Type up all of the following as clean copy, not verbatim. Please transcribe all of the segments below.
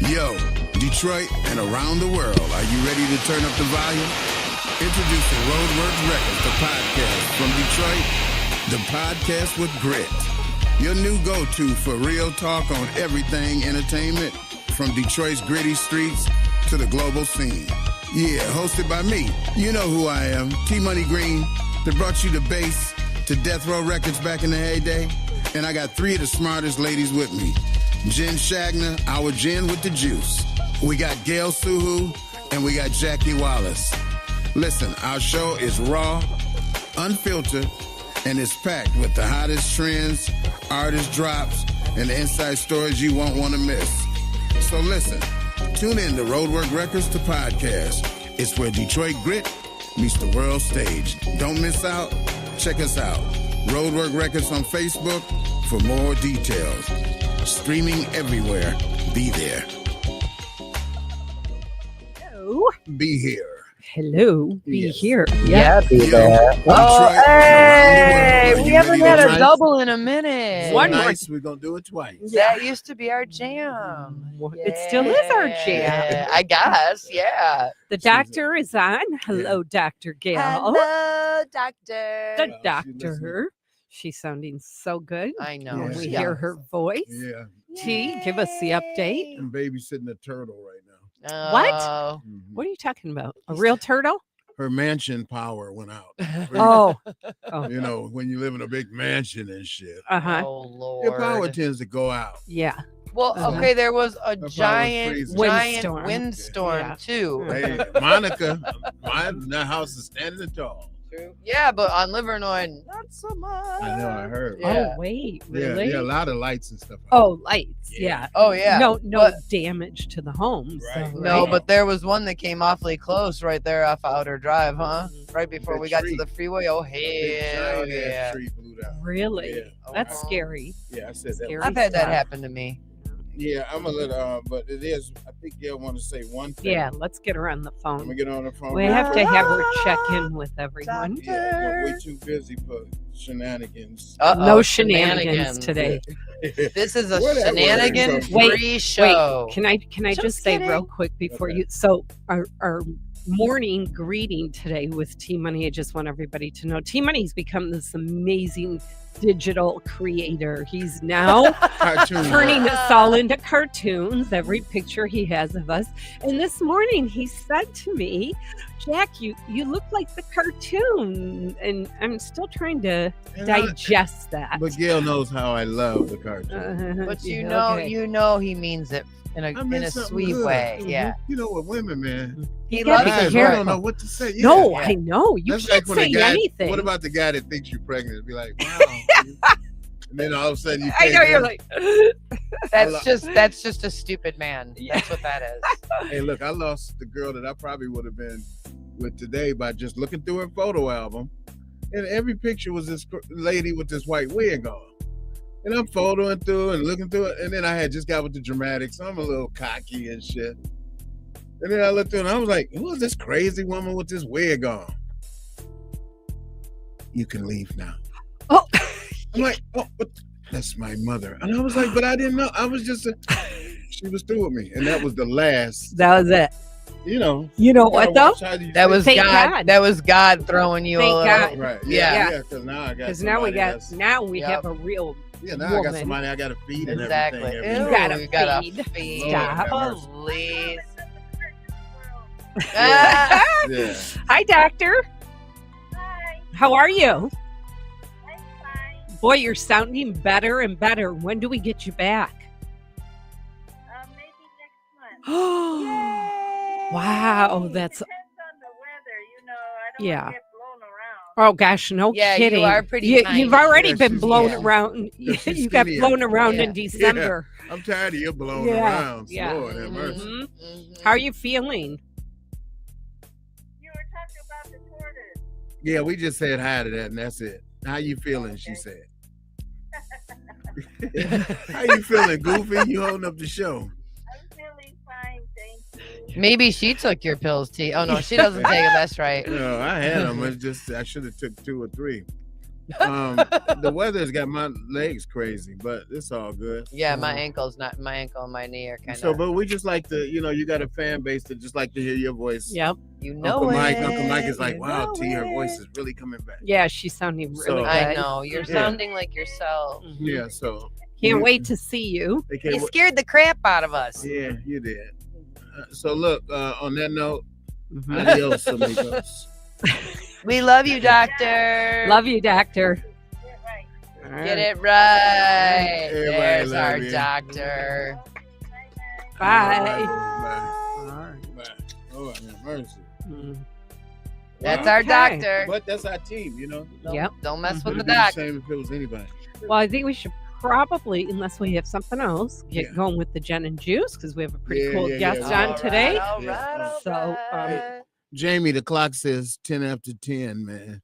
Yo, Detroit and around the world, are you ready to turn up the volume? Introducing Roadwork Records, the podcast from Detroit, the podcast with grit. Your new go-to for real talk on everything entertainment, from Detroit's gritty streets to the global scene. Yeah, hosted by me. You know who I am, T-Money Green, that brought you the bass to Death Row Records back in the heyday. And I got three of the smartest ladies with me. Jen Shagner, our Jen with the juice. We got Gail Suhu, and we got Jackie Wallace. Listen, our show is raw, unfiltered, and it's packed with the hottest trends, artist drops, and the inside stories you won't want to miss. So listen, tune in to Roadwork Records, the podcast. It's where Detroit grit meets the world stage. Don't miss out. Check us out. Roadwork Records on Facebook for more details. Streaming everywhere. Be there. Hello. Be here. Hello. Be here. Yeah, be there. Oh, hey! We haven't had a double. double in a minute. One more. Nice. We're going to do it twice. That used to be our jam. It still is our jam. Yeah, I guess, yeah. The doctor is on. Hello, Dr. Gail. Hello, doctor. The She's doctor. She's sounding so good. I know. Yeah. We she hear does. her voice. Yeah. T, give us the update. I'm babysitting a turtle right now. What? Oh. What are you talking about? A real turtle? Her mansion power went out. Oh. You know, when you live in a big mansion and shit, Uh-huh. Oh, Lord. your power tends to go out. Yeah. Well, Uh-huh. okay, there was a was giant freezing. Windstorm. windstorm Yeah. too. Hey, Monica, my house is standing tall. Yeah, but on Livernois, not so much. I know, I heard. Yeah. Oh, wait. Yeah, Really? yeah, a lot of lights and stuff. Oh, lights. Yeah. Yeah. Oh, yeah. No But- damage to the homes. Right. though, No, right? but there was one that came awfully close right there off Outer Drive, huh? Right before That we got tree. to the freeway. Oh, Big hell giant yeah. ass tree blew down. Really? Yeah. That's Uh-huh. scary. Yeah, I said that. Scary. I've had that stuff. happen to me. Yeah, I'm a little, but it is. I think Gail want to say one thing. Yeah, let's get her on the Let me phone. get on the phone. We real have to quick. have her check in with everyone. Yeah, but we're too busy for shenanigans. Uh-oh, No shenanigans today. This is a Where that word shenanigan come from? free show. Can I just say real kidding. quick before Okay. you? So our morning greeting today with T Money. I just want everybody to know T Money's become this amazing digital creator. He's now Cartoon. turning us all into cartoons. Every picture he has of us. And this morning he said to me, "Jack, you look like the cartoon," and I'm still trying to And I- digest that. But Gail knows how I love the cartoon. Uh-huh. But you Yeah, know, okay. you know he means it in I a meant in a something sweet good. way. Mhm. Yeah. You know what, women, man. He gotta loves be Guys, his we careful. don't know what to say. Yeah. No, Yeah. I know. You That's can't like when say the guy. anything. What about the guy that thinks you're pregnant? Be like, wow. And then all of a sudden you. I can't know do you're it. like That's just a stupid man. That's what that is. Hey, look, I lost the girl that I probably would have been with today by just looking through her photo album. And every picture was this lady with this white wig on. And I'm photoing through and looking through it. And then I had just got with the dramatics. So I'm a little cocky and shit. And then I looked through and I was like, who is this crazy woman with this wig on? You can leave now. Oh. I'm like, oh, but that's my mother. And I was like, but I didn't know. I was just, she was through with me. And that was the last, that was it. you know. You know you gotta what though? watch how you That say was Thank God. God. That was God throwing you Thank a little. God. Right. Yeah. Yeah. Because now I got. Because now we somebody got that's- now we Yep. have a real Yeah. Now I got woman. somebody I got to feed and Exactly. everything. Ew, every You day. gotta you gotta feed. feed. Stop. Lord have Please. Yeah. Hi, doctor. Hi, How are you? I'm fine. Boy, you're sounding better and better. When do we get you back? Maybe next month. Wow, that's Depends on the weather, you know. I don't Yeah. want to get blown around. oh gosh, no Yeah, you kidding. are pretty You've tiny. already Yeah, been she's- blown yeah. around. Yeah, she's You got skinnier. blown around Yeah. in December. I'm tired of you blowing Yeah, around. yeah. Lord have mercy. Mhm. Mhm. How are you feeling? You were talking about the tortoise. Yeah, we just said hi to that, and that's it. How you feeling? She Okay. said. How you feeling, Goofy? You holding up the show? I'm feeling fine, thank you. Maybe she took your pills, T. Oh no, she doesn't take it. That's right. No, I had them. It's just I should have took 2 or 3. The weather's got my legs crazy, but it's all good. Yeah, my ankle and my knee are kind So, of. but we just like to, you got a fan base that just like to hear your voice. Yep. You know Uncle Mike is like, you wow, know T, her voice it. is really coming back. Yeah, she's sounding really So- good. I know you're Yeah. sounding like yourself. Mhm. Yeah, so Can't wait to see you. they You can't. scared the crap out of us. Yeah, you did. So look, on that note, Mhm. adios, amigos. We love you, doctor. Love you, doctor. Get right. All Get right. it right. Everybody There's love our you. doctor. Bye. Bye. All right. Bye. Oh, I have mercy. Mm. That's our Okay. doctor. But that's our team, Don't, Yep. don't mess Would with it the be the doc. same if it was anybody? Well, I think we should probably, unless we have something else, get Yeah. going with the Jen and Juice because we have a pretty Yeah, cool yeah, guest yeah. on today. All Yeah. right, all So, right. Jamie, the clock says 10 after 10, man.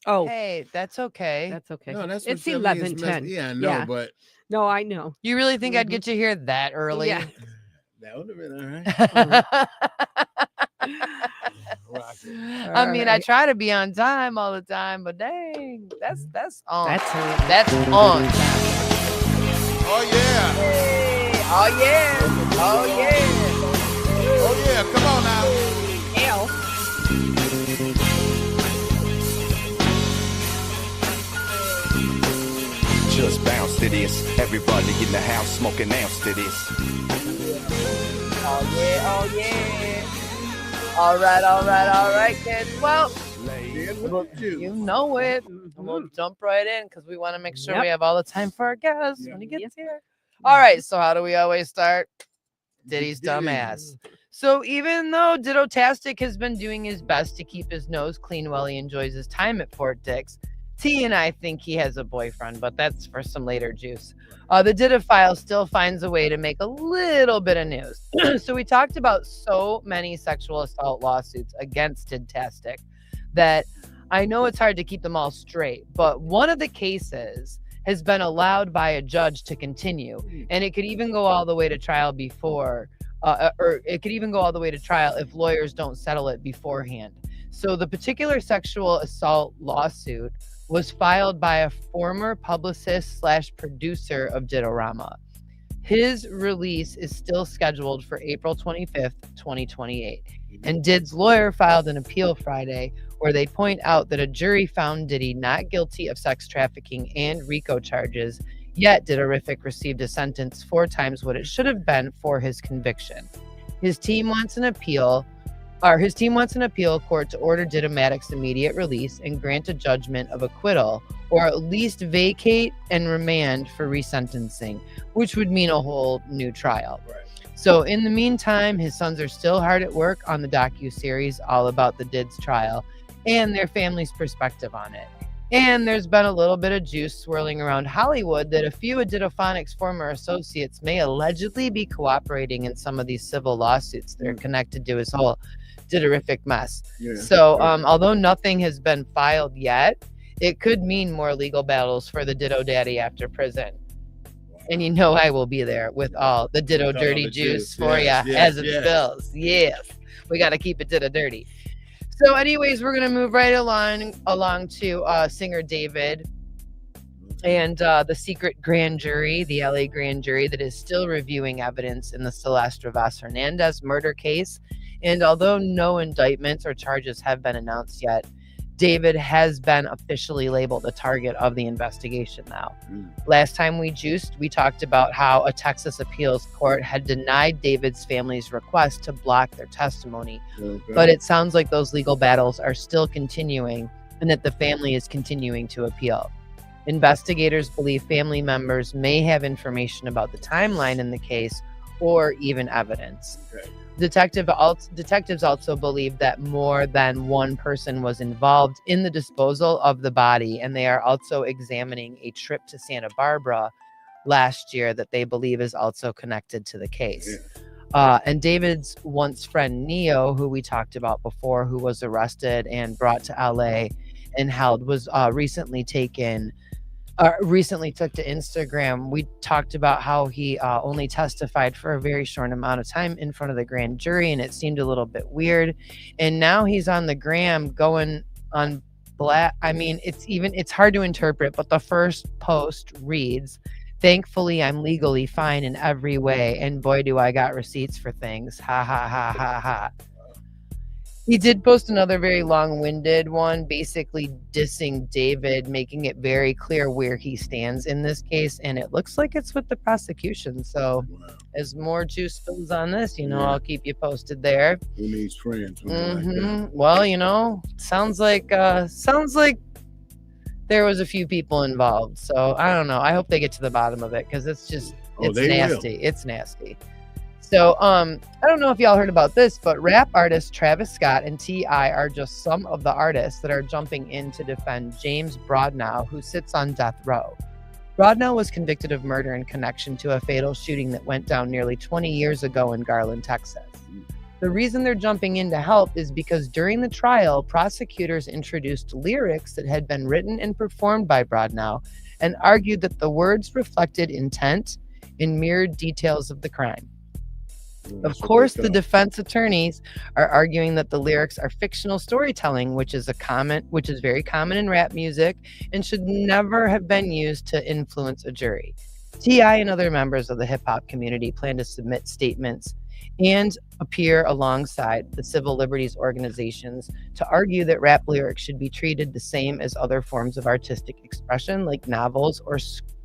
Oh, Hey, that's okay. that's okay. No, that's It's what Stephanie is 11:10. Yeah, I know, Yeah. but No, I know. You really think I'd Mhm. get you here that early? Yeah. that would have been all right. Rock it. I mean, I Alright. try to be on time all the time, but dang, that's on. That's her. That's on. Oh, yeah. Hey, oh yeah, oh yeah. Oh, yeah. Come on now. L. Just bounce to this. Everybody in the house smoking ounce to this. Oh yeah, oh yeah. All right, kids. Well, Dan, look at you you. know it. Mhm. We'll jump right in because we want to make sure we Yep. have all the time for our guests Yeah. when he gets Yep. here. All right, so how do we always start? Diddy's Diddy. dumbass. So even though Ditto-tastic has been doing his best to keep his nose clean while he enjoys his time at Fort Dix, T and I think he has a boyfriend, but that's for some later juice. The Ditto file still finds a way to make a little bit of news. So we talked about so many sexual assault lawsuits against Dittastic that I know it's hard to keep them all straight, but one of the cases has been allowed by a judge to continue, and it could even go all the way to trial before, or it could even go all the way to trial if lawyers don't settle it beforehand. So the particular sexual assault lawsuit was filed by a former publicist / producer of Dittorama. His release is still scheduled for April 25th, 2028. And Did's lawyer filed an appeal Friday where they point out that a jury found Diddy not guilty of sex trafficking and RICO charges, yet Dittorific received a sentence 4 times what it should have been for his conviction. His team wants an appeal court to order Diddomatic's immediate release and grant a judgment of acquittal, or at least vacate and remand for resentencing, which would mean a whole new trial. Right. So in the meantime, his sons are still hard at work on the docuseries all about the Dids trial and their family's perspective on it. And there's been a little bit of juice swirling around Hollywood that a few of Diddophonic's former associates may allegedly be cooperating in some of these civil lawsuits that are connected to his whole Dittorific mess. Yeah. So although nothing has been filed yet, it could mean more legal battles for the Ditto Daddy after prison. And you know I will be there with all the Ditto With all dirty the juice juice, for yes, ya yes, as it yes. spills. Yes. We got to keep it Ditto dirty. So anyways, we're going to move right along to singer David and the secret grand jury, the LA grand jury that is still reviewing evidence in the Celeste Rivas Hernandez murder case. And although no indictments or charges have been announced yet, David has been officially labeled a target of the investigation now. Last time we juiced, we talked about how a Texas appeals court had denied David's family's request to block their testimony. Okay. But it sounds like those legal battles are still continuing and that the family is continuing to appeal. Investigators believe family members may have information about the timeline in the case or even evidence. Okay. Detectives also believe that more than one person was involved in the disposal of the body, and they are also examining a trip to Santa Barbara last year that they believe is also connected to the case. And David's once friend Neo, who we talked about before, who was arrested and brought to LA and held, was recently took to Instagram. We talked about how he only testified for a very short amount of time in front of the grand jury, and it seemed a little bit weird. And now he's on the gram going on I mean, it's hard to interpret, but the first post reads, "Thankfully, I'm legally fine in every way, and boy, do I got receipts for things. Ha ha ha ha ha." He did post another very long-winded one, basically dissing David, making it very clear where he stands in this case, and it looks like it's with the prosecution. So, as more juice spills on this, I'll keep you posted there. Who needs friends? Like that? Well, sounds like there was a few people involved. So I don't know. I hope they get to the bottom of it because it's nasty. It's nasty. So, I don't know if y'all heard about this, but rap artist Travis Scott and T.I. are just some of the artists that are jumping in to defend James Broadnow, who sits on death row. Broadnow was convicted of murder in connection to a fatal shooting that went down nearly 20 years ago in Garland, Texas. The reason they're jumping in to help is because during the trial, prosecutors introduced lyrics that had been written and performed by Broadnow and argued that the words reflected intent and mirrored details of the crime. Of course, the defense attorneys are arguing that the lyrics are fictional storytelling, which is very common in rap music and should never have been used to influence a jury. T.I. and other members of the hip-hop community plan to submit statements and appear alongside the civil liberties organizations to argue that rap lyrics should be treated the same as other forms of artistic expression, like novels or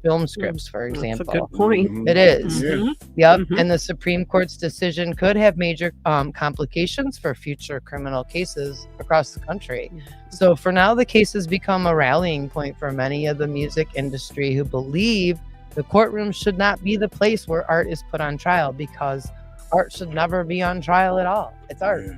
film scripts, for example. That's a good point. It is. Yeah. Yep. And the Supreme Court's decision could have major complications for future criminal cases across the country. So for now, the case has become a rallying point for many of the music industry who believe the courtroom should not be the place where art is put on trial, because art should never be on trial at all. It's art. Yeah.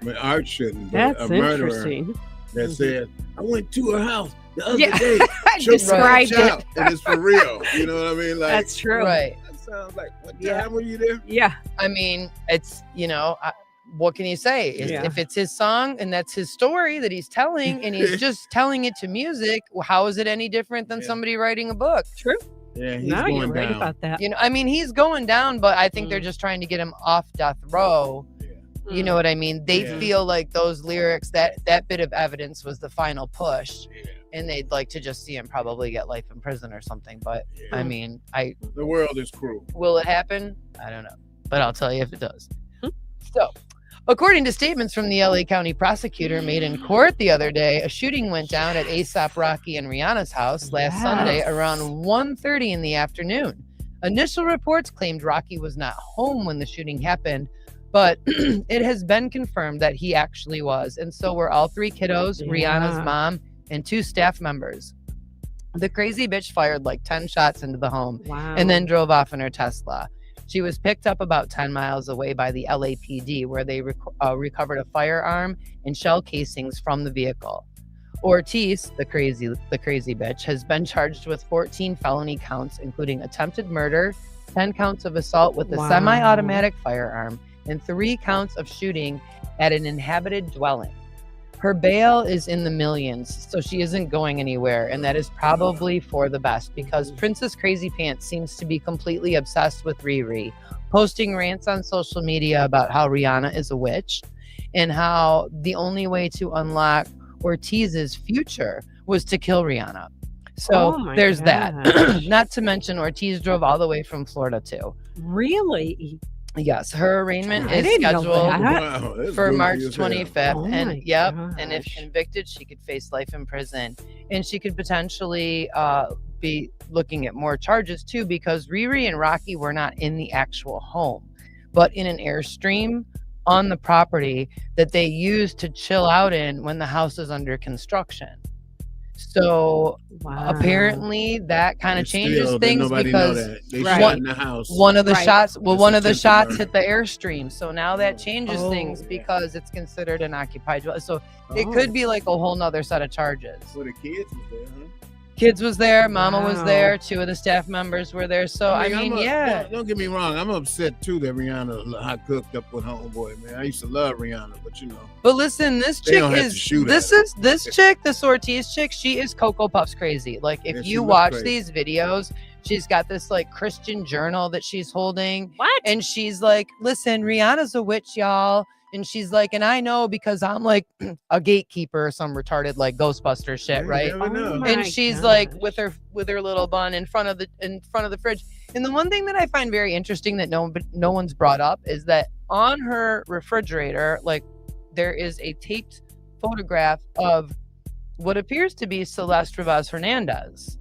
But art shouldn't. But That's a murderer interesting. that said, "I went to her house the other Yeah. day." Described it. And it's for real. You know what I mean? Like, That's true. Right. that sounds like, what Yeah. time were you there? Yeah. I mean, it's, what can you say? Yeah. If it's his song and that's his story that he's telling, and he's just telling it to music, how is it any different than somebody writing a book? True. Yeah, he's No, going you're right down. about that. He's going down, but I think they're just trying to get him off death row. You know what I mean? They feel like those lyrics, that bit of evidence was the final push, and they'd like to just see him probably get life in prison or something. But I mean, The world is cruel. will it happen? I don't know, but I'll tell you if it does. So, according to statements from the LA County prosecutor made in court the other day, a shooting went down at A$AP Rocky and Rihanna's house last Sunday around 1:30 in the afternoon. Initial reports claimed Rocky was not home when the shooting happened, but it has been confirmed that he actually was. And so were all three kiddos, Rihanna's mom, and 2 staff members. The crazy bitch fired like 10 shots into the home and then drove off in her Tesla. She was picked up about 10 miles away by the LAPD, where they recovered a firearm and shell casings from the vehicle. Ortiz, the crazy bitch, has been charged with 14 felony counts, including attempted murder, 10 counts of assault with a semi-automatic firearm, and 3 counts of shooting at an inhabited dwelling. Her bail is in the millions, so she isn't going anywhere, and that is probably for the best, because Princess Crazy Pants seems to be completely obsessed with Riri, posting rants on social media about how Rihanna is a witch and how the only way to unlock Ortiz's future was to kill Rihanna. So there's that. Not to mention Ortiz drove all the way from Florida too. Really? Yes, her arraignment I is didn't know scheduled that. for March 25th. Oh And my and if gosh. convicted, she could face life in prison. And she could potentially be looking at more charges too, because Riri and Rocky were not in the actual home, but in an Airstream on the property that they used to chill out in when the house is under construction. So apparently that kind of changes things, because they shot in the house. one of the shots attempted shots murder. hit the Airstream. So now that changes things because it's considered an occupied dwelling. So it could be like a whole nother set of charges. So the kids was there, huh? Kids was there, mama was there, 2 of the staff members were there. So I mean, Don't get me wrong. I'm upset too that Rihanna hot cooked up with homeboy, man. I used to love Rihanna, but you know. But listen, this They chick don't have to is shoot this at is this chick, this Ortiz chick. She is Cocoa Puffs crazy. Like if Yeah, she you look watch crazy. these videos, she's got this like Christian journal that she's holding. What? And she's like, listen, Rihanna's a witch, y'all. And she's like, and I know because I'm like a gatekeeper or some retarded like Ghostbuster shit, right? And she's like with her little bun in front of the fridge. And the one thing that I find very interesting that no one's brought up is that on her refrigerator, like there is a taped photograph of what appears to be Celeste Rivas Hernandez.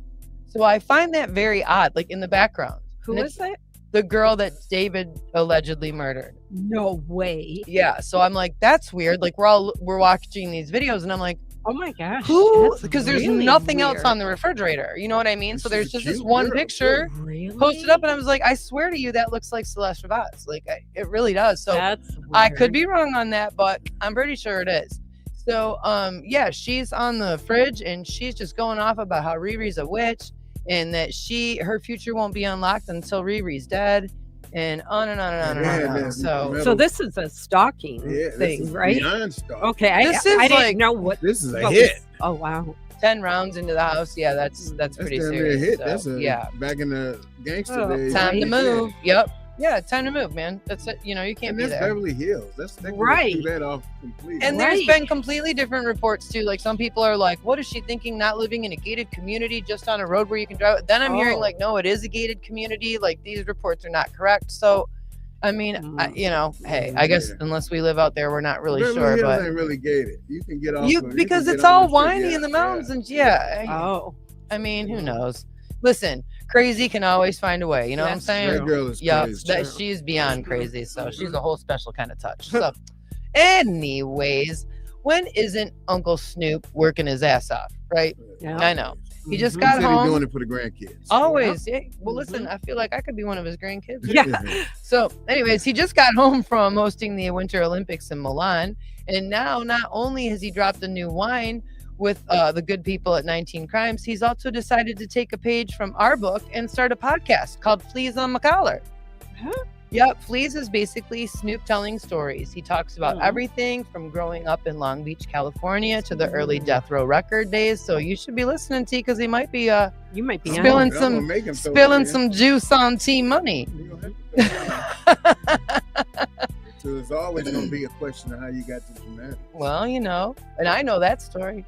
So I find that very odd, like in the background. Who is that? The girl that David allegedly murdered. No way. Yeah. So I'm like, that's weird. Like we're watching these videos and I'm like, oh my gosh. who? Because there's really nothing else weird. on the refrigerator. You know what I mean? So there's just this cute one girl, picture Really? posted up and I was like, I swear to you, that looks like Celeste Rivas. Like it really does. So That's I could weird. be wrong on that, but I'm pretty sure it is. So yeah, she's on the fridge and she's just going off about how Riri's a witch and that her future won't be unlocked until Riri's dead. And on and on and on and on. And on. So this is a stalking this thing, is right? beyond stalking. Okay, I This is didn't like- know what. This is a what hit. was- oh wow. 10 rounds into the house. Yeah, that's pretty damn near serious. a hit. So, That's a yeah. back in the gangster Oh, days. Time to Yeah. move. Yep. Yeah, time to move, man. That's it. You know, you can't And be that's there. Beverly Hills. They Right. threw that off completely. And there's Right. been completely different reports too. Like some people are like, what is she thinking not living in a gated community just on a road where you can drive? Then I'm hearing Oh. like, no, it is a gated community. Like these reports are not correct. So, I mean, hey, I guess unless we live out there, we're not really Beverly sure. Hills But ain't really gated. You can get off. because can it's get on all the street, windy in the mountains and yeah. Oh. I mean, who knows? Listen, crazy can always find a way. You know what I'm That's saying? That girl is Yeah, crazy. she's beyond crazy. So she's a whole special kind of touch. So, anyways, when isn't Uncle Snoop working his ass off? Right? Yeah. I know. He just Mhm. got Said he home. doing it for the grandkids. Always. Yeah. Well, listen, I feel like I could be one of his grandkids. Yeah. So, anyways, he just got home from hosting the Winter Olympics in Milan. And now, not only has he dropped a new wine with the good people at 19 Crimes, he's also decided to take a page from our book and start a podcast called Fleas on the Collar. Huh? Yep, Fleas is basically Snoop telling stories. He talks about Mhm. everything from growing up in Long Beach, California to the early Death Row record days. So you should be listening, T, because he might be You might be Spilling I'm gonna make him throw it spilling in. some juice on T Money. You gonna have to- So there's always going to be a question of how you got to dramatic. Well, you know, and I know that story.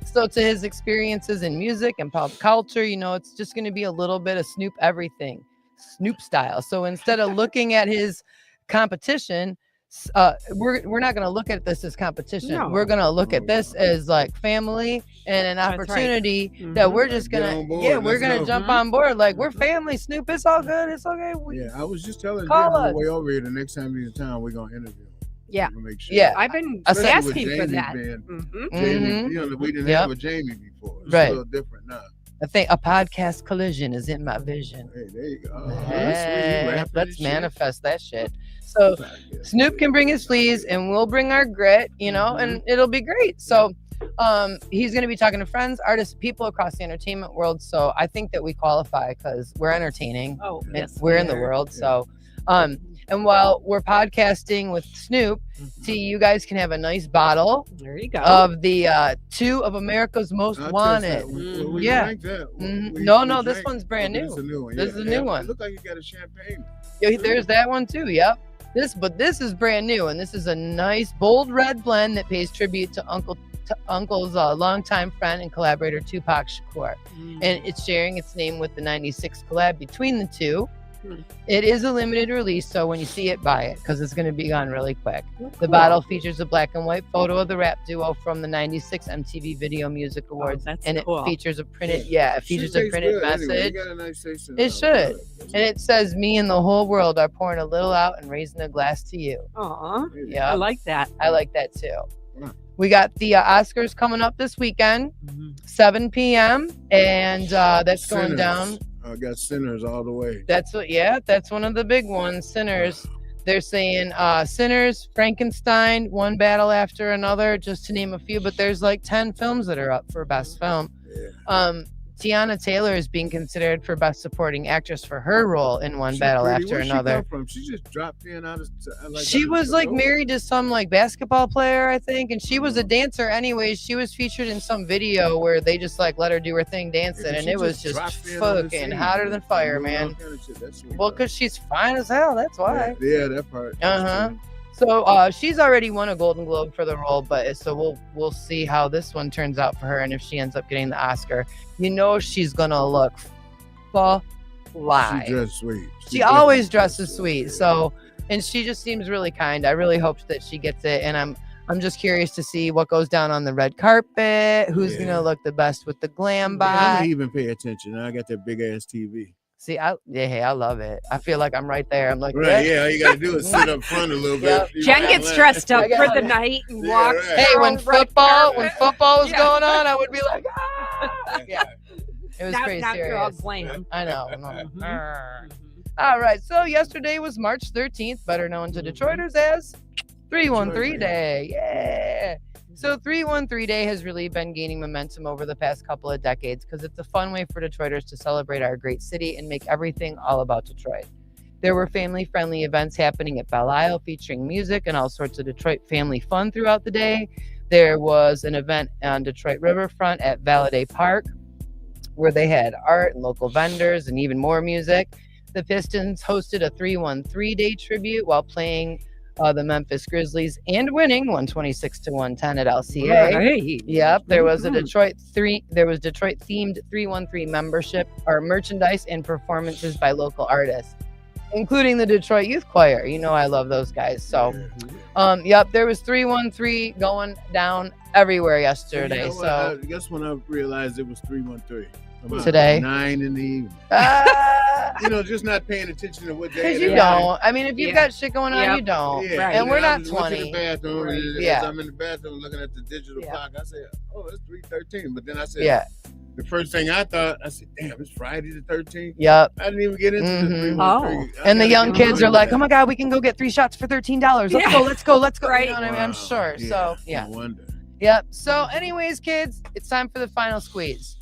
So to his experiences in music and pop culture, you know, it's just going to be a little bit of Snoop everything, Snoop style. So instead of looking at his competition, we're not going to look at this as competition. No. We're going to look at this as like family and an That's right. opportunity that Mhm. we're just Get going on to, board. we're Let's going to go. jump on board. Like we're family, Snoop. It's all good. It's okay. Yeah, I was just telling Jim Call on the us. way over here, the next time he's in town, we're going to interview him. Yeah. We're gonna make sure. Yeah. I've been Especially asking with for Jamie that. being- Mhm. Jamie, Mhm. you know, we didn't Yep. have a Jamie before. It's Right. a little different now. I think a podcast collision is in my vision. Hey, there you go. Oh, that's Hey, sweet. You rapping let's and shit. manifest that shit. So Snoop can bring his fleas and we'll bring our grit, you know, and it'll be great. So he's going to be talking to friends, artists, people across the entertainment world. So I think that we qualify because we're entertaining. Oh, and yes. we're in the world. So and while we're podcasting with Snoop, you guys can have a nice bottle There you go. of the 2 of America's Most I'll Wanted. test that. We Yeah. drank that. Mhm. We No, this drank- one's brand okay, new. This is a new one. This yeah. is a new one. It looked like you got a champagne. Yeah, there's that one too. Yep. This is brand new, and this is a nice bold red blend that pays tribute to Uncle's longtime friend and collaborator Tupac Shakur, and it's sharing its name with the '96 collab between the two. It is a limited release, so when you see it, buy it because it's going to be gone really quick. The bottle features a black and white photo of the rap duo from the '96 MTV Video Music Awards, that's and cool. it features a printed it features a Shit tastes printed good anyway. message. You got a nice taste in It should. And it says, "Me and the whole world are pouring a little out and raising a glass to you." Aw, Yeah, I like that. I like that too. Yeah. We got the Oscars coming up this weekend, 7 p.m. and that's going down. I got Sinners all the way. That's one of the big ones. Sinners. They're saying Sinners, Frankenstein, One Battle After Another, just to name a few. But there's like 10 films that are up for Best Film. Yeah. Tiana Taylor is being considered for Best Supporting Actress for her role in One She Battle pretty. After Where'd she Another. come from? She just dropped in out of. She was like married to some like basketball player, I think, and she was a dancer anyways. She was featured in some video where they just like let her do her thing dancing, and it was just fucking hotter than fire, man. Well, because she's fine as hell, that's why. Yeah, that part. So she's already won a Golden Globe for the role, but so we'll see how this one turns out for her, and if she ends up getting the Oscar, she's gonna look fly. She dressed sweet. She always dresses sweet. So, and she just seems really kind. I really hope that she gets it, and I'm just curious to see what goes down on the red carpet. Who's gonna look the best with the glam I by? don't even pay attention. I got that big ass TV. See, I love it. I feel like I'm right there. I'm like, Right, yeah. All you gotta do is sit up front a little Yep. bit. Jen gets dressed up for the night and walks. right. Hey, when around the red football carpet. was Yeah. going on, I would be like, ah! Yeah, it was pretty Now you're all serious. glam. I know. Mhm. Arr. Mhm. All right, so yesterday was March 13th, better known to Detroiters as 313 Day. Yeah. So 313 Day has really been gaining momentum over the past couple of decades because it's a fun way for Detroiters to celebrate our great city and make everything all about Detroit. There were family-friendly events happening at Belle Isle featuring music and all sorts of Detroit family fun throughout the day. There was an event on Detroit Riverfront at Valaday Park where they had art and local vendors and even more music. The Pistons hosted a 313 Day tribute while playing the Memphis Grizzlies and winning 126-110 at LCA. Right. Yep, there was a Mhm. Detroit themed 313 membership or merchandise and performances by local artists, including the Detroit Youth Choir. You know I love those guys. So, yep, there was 313 going down everywhere yesterday. You know what? I guess when I realized it was 313. About Today? 9 in the evening. Just not paying attention to what day Because it you is. don't. I mean, if you've Yeah. got shit going on, Yep. you don't. Yeah, Right. And we're I not just went to 20. the bathroom, Right. and Yeah. as I'm in the bathroom looking at the digital Yeah. clock, I said, "Oh, it's 3:13." But then I said, Yeah. The first thing I thought, I said, "Damn, it's Friday the 13th." Yep. I didn't even get into the Mhm. 313. I And the gotta young get kids are into like, that. "Oh my God, we can go get 3 shots for $13. Let's Yeah. go, let's go, let's go." Right. You know what I mean? I'm Wow. sure. So, yeah. No wonder. Yep. So, anyways, kids, it's time for the final squeeze.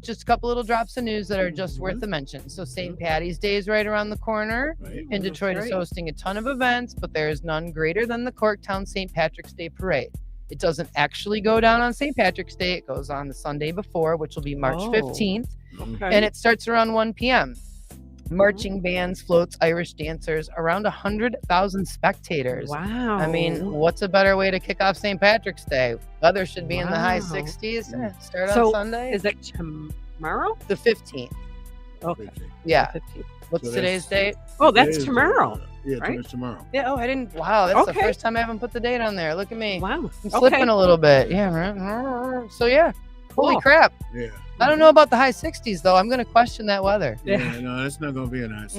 Just a couple little drops of news that are just worth a mention. So, St. Patty's Day is right around the corner, Right? and Detroit is right. hosting a ton of events, but there is none greater than the Corktown St. Patrick's Day Parade. It doesn't actually go down on St. Patrick's Day. It goes on the Sunday before, which will be March Oh. 15th, Mhm. Okay. and it starts around 1 p.m. Marching bands, floats, Irish dancers, around 100,000 spectators. Wow. I mean, what's a better way to kick off St. Patrick's Day? Weather should be in the high Wow. 60s. Start on So, Sunday. is it tomorrow? The 15th. Okay. Yeah. 15th. What's So today's date? Oh, that's It is tomorrow. Yeah, right? it's tomorrow. Yeah. Oh, I didn't. Wow. That's the Okay. first time I haven't put the date on there. Look at me. Wow. I'm slipping a little bit. Yeah. Right. So, yeah. Holy Cool. crap. Yeah. I don't know about the high 60s, though. I'm going to question that weather. Yeah, no, it's not gonna be a nice.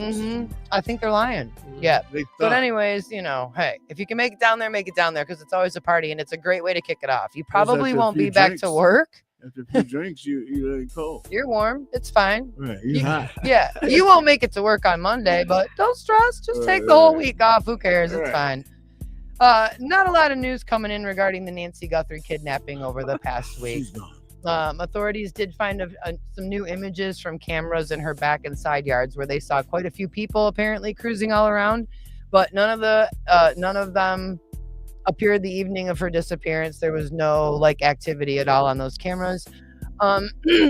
I think they're lying. Yeah. They But thought. anyways, hey, if you can make it down there, make it down there because it's always a party and it's a great way to kick it off. You probably after a won't few be back drinks. to work. After a few drinks, you ain't cold. You're warm. It's fine. Right, you hot. Yeah. You won't make it to work on Monday, but don't stress. Just take the whole week off. Who cares? It's Right. fine. Not a lot of news coming in regarding the Nancy Guthrie kidnapping over the past week. She's gone. Authorities did find some new images from cameras in her back and side yards where they saw quite a few people apparently cruising all around, but none of them appeared the evening of her disappearance. There was no activity at all on those cameras.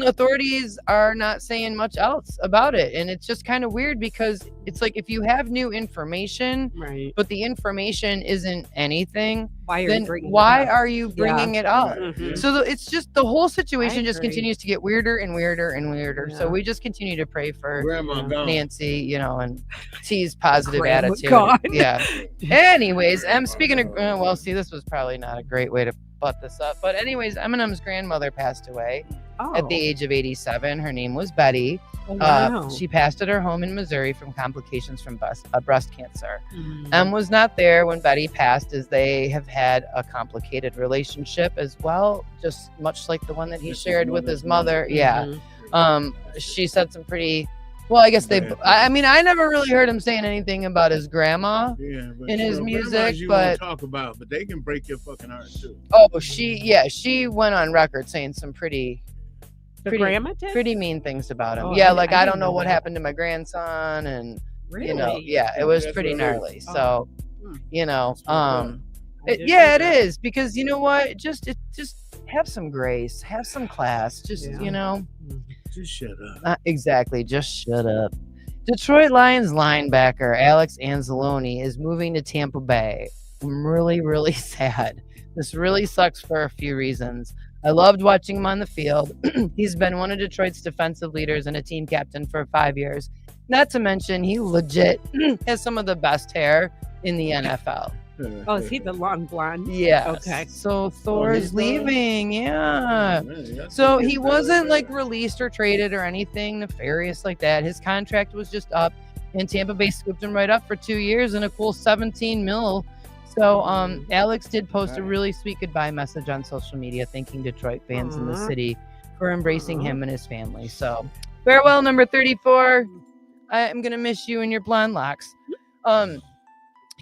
Authorities are not saying much else about it, and it's just kind of weird because it's like if you have new information, Right. but the information isn't anything, Why are then you bringing why it up? are you bringing it up? Mhm. So it's just the whole situation just agree. continues to get weirder and weirder and weirder. So Yeah. we just continue to pray for Grandma gone. Nancy, and T's positive Grandma attitude. gone. Yeah. Anyways, speaking of, well, see, this was probably not a great way to butt this up, but anyways, Eminem's grandmother passed away Oh. at the age of 87. Her name was Betty. Oh, wow. She passed at her home in Missouri from complications from breast cancer. Mhm. Was not there when Betty passed, as they have had a complicated relationship as well, just much like the one that he With his shared with his mother. mother. Yeah. Mhm. She said some pretty, well, I guess Bad I mean, I never really heard him saying anything about his grandma. Yeah, but in his so music, grandmas you but- won't talk about, but they can break your fucking heart too. Oh, she went on record saying some pretty The grandma did? mean things about him. Oh, Yeah, I like I didn't don't know know what that. happened to my grandson, and Really? yeah, it was That's pretty what it is. gnarly. Oh. So, Hmm. That's what I didn't yeah, know it that. is, because you know what? Just have some grace, have some class. Just Yeah. Mhm. Just shut up. Exactly. Just shut up. Detroit Lions linebacker Alex Anzalone is moving to Tampa Bay. I'm really, really sad. This really sucks for a few reasons. I loved watching him on the field. He's been one of Detroit's defensive leaders and a team captain for 5 years. Not to mention, he legit has some of the best hair in the NFL. Oh, is he the long blonde? Yeah. Okay. So Thor's he's gone? leaving. Yeah. So he wasn't like released or traded or anything nefarious like that. His contract was just up, and Tampa Bay scooped him right up for 2 years and a cool 17 mil. So Alex did post a really sweet goodbye message on social media, thanking Detroit fans in the city for embracing him and his family. So farewell, number 34. I'm gonna miss you and your blonde locks.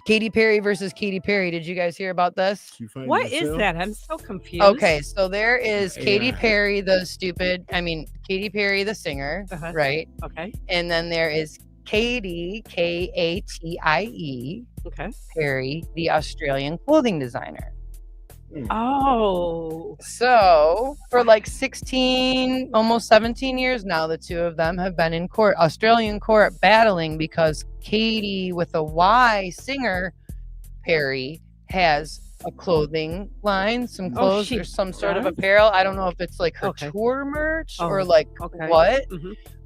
Katy Perry versus Katy Perry. Did you guys hear about this? What is that? I'm so confused. Okay, so there is Katy Perry, Katy Perry, the singer, right? Okay. And then there is Katy, Katie, Okay. Perry, the Australian clothing designer. Oh. So for like 16, almost 17 years now, the two of them have been in court, Australian court, battling because Katy with a Y, singer Perry, has a clothing line, some clothes or some sort of apparel. I don't know if it's like her tour merch or like what.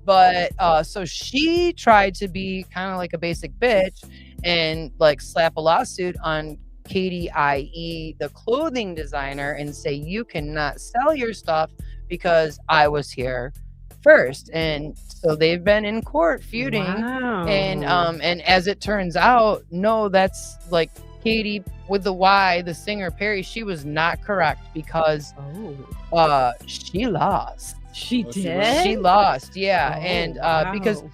But so she tried to be kind of like a basic bitch and like slap a lawsuit on Katy, i.e. the clothing designer, and say you cannot sell your stuff because I was here first. And so they've been in court feuding. Wow. And as it turns out, no, that's like Katy with the Y, the singer Perry, she was not correct because she lost. She did? She lost, yeah. Because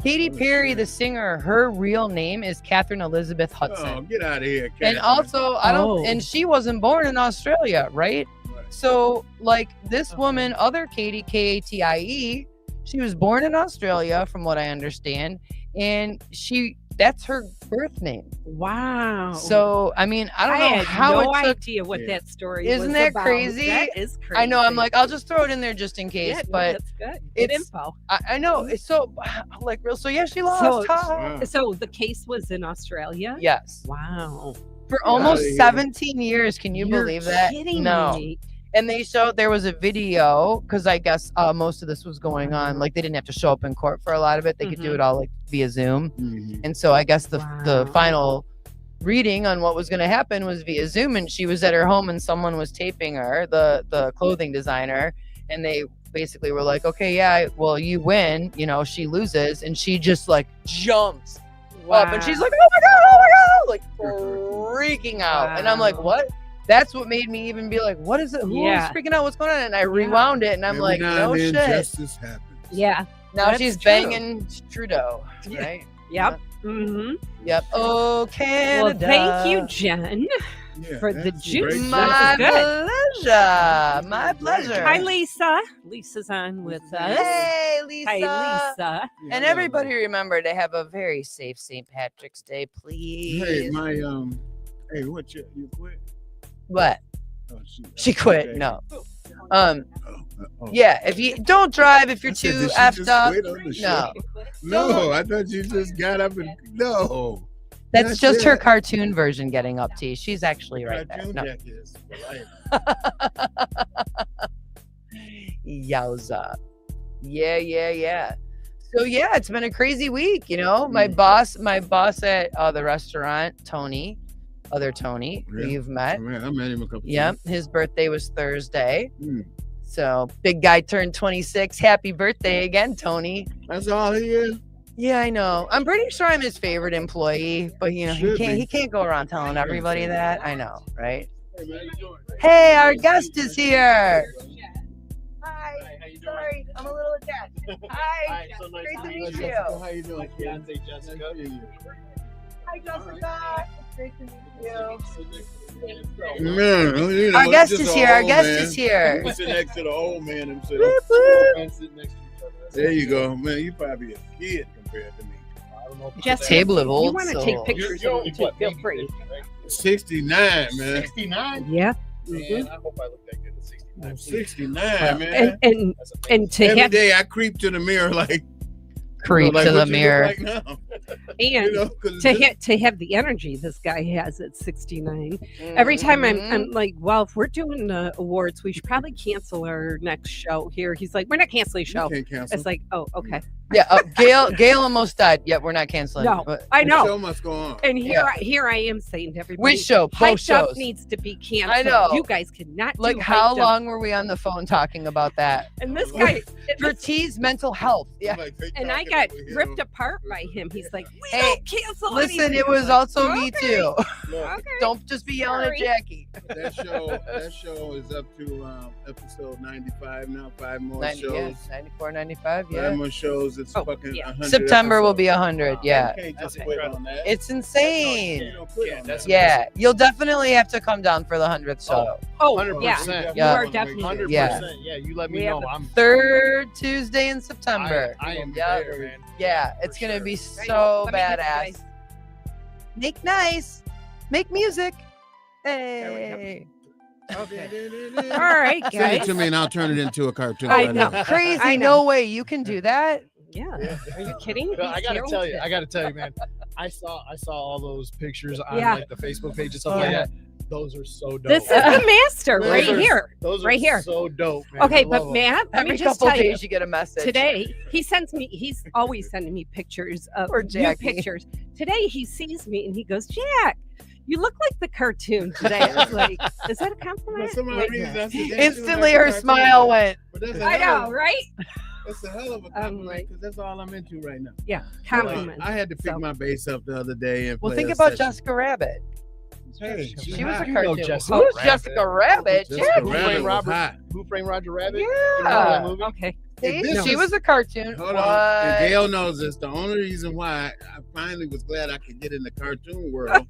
Katy Perry, the singer, her real name is Catherine Elizabeth Hudson. Oh, get out of here, Catherine. And also, and she wasn't born in Australia, right? So, like, this woman, other Katy, Katie, she was born in Australia, from what I understand, and that's her birth name. Wow. So, I mean, I don't know how no it took. idea what that story Isn't was that about. crazy? That is crazy. I know. I'm like, I'll just throw it in there just in case. Yeah, but that's good. Good info. I know. It's so like real. So yeah, she lost. So the case was in Australia? Yes. Wow. For almost 17 years. Can you believe that? Kidding No. me. And they showed there was a video because I guess most of this was going on. Like they didn't have to show up in court for a lot of it. They could do it all like via Zoom. And so I guess the final reading on what was going to happen was via Zoom. And she was at her home and someone was taping her, the clothing designer. And they basically were like, okay, yeah, well, you win. You know, she loses. And she just like jumps up and she's like, oh my God, like freaking out. And I'm like, what? That's what made me even be like, what is it? Who's freaking out? What's going on? And I rewound it and I'm like, no shit. Justice happens. Yeah. Now she's banging Trudeau, right? Yep. Mm-hmm. Yep. Oh, Canada. Well, thank you, Jen, for the juice. My pleasure. My pleasure. Hi, Lisa. Lisa's on with us. Hey, Lisa. Hi, Lisa. And everybody remember to have a very safe St. Patrick's Day, please. Hey, hey, what you quit? What? Oh, she quit. Okay. No. Yeah, if you don't drive if you're too effed up. No, I thought you just got up and no. That's just her cartoon version getting up to you. She's actually right there. No. Yowza. Yeah. So yeah, it's been a crazy week, you know. My boss at the restaurant, Tony, who you've met. Yeah, I met him a couple times. Yep, his birthday was Thursday. So big guy turned 26. Happy birthday again, Tony. That's all he is. Yeah, I know. I'm pretty sure I'm his favorite employee, but you know, he can't go around telling everybody that. I know, right? Hey, our guest is here. Hi. Sorry, I'm a little attached. Hi. So nice Great to meet meet you. you. How you doing? Fiance Jessica. Hi, Jessica. Great to meet you. Man, you know, Our guest is here. We sit next to the old man himself. Sitting next to each other. There you go, man. You probably a kid compared to me. I don't know. Jessica, Table of you old want to soul. take pictures of me too? Feel free. 69, man. 69? Yeah. Man, I hope I look that good at 69. 69, man. And to Every have day I creep to the mirror like Creep like, to the what you look mirror. like now? And 'cause to have the energy this guy has at 69. Every time I'm like, well, if we're doing the awards, we should probably cancel our next show here. He's like, we're not canceling the show. you can't cancel. It's like, oh, okay. Yeah, Gail almost died. Yet we're not canceling. No, But I The know. show must go on. And here I am saying to everybody, Which show? Both Hyped Up shows. needs to be canceled. I know. You guys cannot Like, do how Hyped Up. long were we on the phone talking about that? And this guy, For T's mental health. Yeah. Like, they and I talking got over here. ripped apart by him. He's like, we Hey, don't cancel Listen, anything. it was I'm like, also me okay, too. Look, Okay. Don't just be yelling Sorry. at Jackie. that show is up to episode 95 now. 5 more 90, shows. yeah, 94, 95, 5 yeah. more shows. It's Oh, fucking yeah. 100 September will be episodes. 100, yeah. You can't just That's quit incredible. on that. It's insane. You don't quit Yeah, on that's that. Yeah, you'll definitely have to come down for the 100th show. Oh, 100%. yeah. Yeah. You are definitely. 100%. Yeah. Yeah, you let me We have know. a I'm Third Tuesday in September. I am Yeah. there, man. Yeah, For it's gonna sure. be Right. so Let me get badass. this, Make nice, make music. There we Hey, guys. All right, Send it guys. to me and I'll turn it into a cartoon. I right know. now. crazy! I know. No way you can do that. Yeah. Are you kidding? But I He's gotta tell you, talented. man. I saw all those pictures on Yeah. like the Facebook page and stuff Oh, like yeah. that. Those are so dope. This is the master Those right are- here. Those are right here. so dope, man. I Okay, love but 'em. Matt, let me Every just couple tell you. days you get a message. Today, he's always sending me pictures of Or new Jackie. pictures. Today, he sees me and he goes, Jack, you look like the cartoon today. I was like, is that a For compliment? some odd Wait, reason, that's the damn Instantly, tune her like a smile cartoon. went. But that's a I hell know, of- right? That's a hell of a I'm compliment like- because that's all I'm into right now. Yeah, Like, compliment. I had to pick So- my bass up the other day and Well, play think a about session. Jessica Rabbit. Hey, She was a You know cartoon. Jessica Who's Rabbit. Jessica Rabbit? Jessica Jackie. Rabbit was Robert. hot. Who Framed Roger Rabbit? You know that Yeah. movie? Okay. See, This she is- was a cartoon. Hold What? on. And Gail knows this. The only reason why I finally was glad I could get in the cartoon world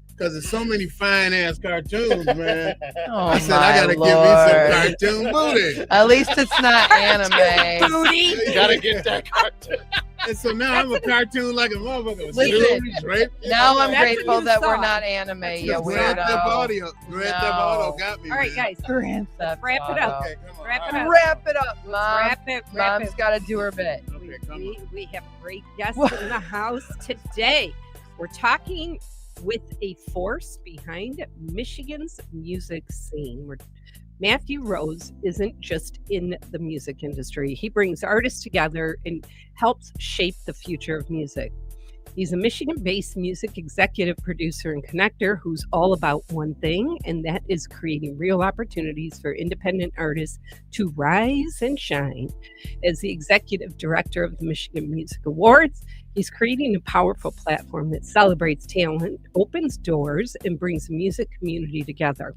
because there's so many fine ass cartoons, man. Oh, I said I gotta my give Lord. me some cartoon booty. At least it's not anime. Booty. You gotta get that cartoon. And so now I'm a cartoon like a motherfucker. with Listen, jewelry, drape. Now I'm That's a grateful new that we're song. not anime, you Grand Theft weirdo. Auto. Grand Theft No. Auto got me. All right, man. guys. Grand Theft Wrap it up. Auto. Okay, come on. Wrap it all up. Wrap it up, Mom. Wrap it. Wrap Mom's it. got to do her bit. Okay, come on. We have a great guest in the house today. We're talking with a force behind Michigan's music scene. Matthew Rose isn't just in the music industry. He brings artists together and helps shape the future of music. He's a Michigan-based music executive producer and connector who's all about one thing, and that is creating real opportunities for independent artists to rise and shine. As the executive director of the Michigan Music Awards, he's creating a powerful platform that celebrates talent, opens doors, and brings the music community together.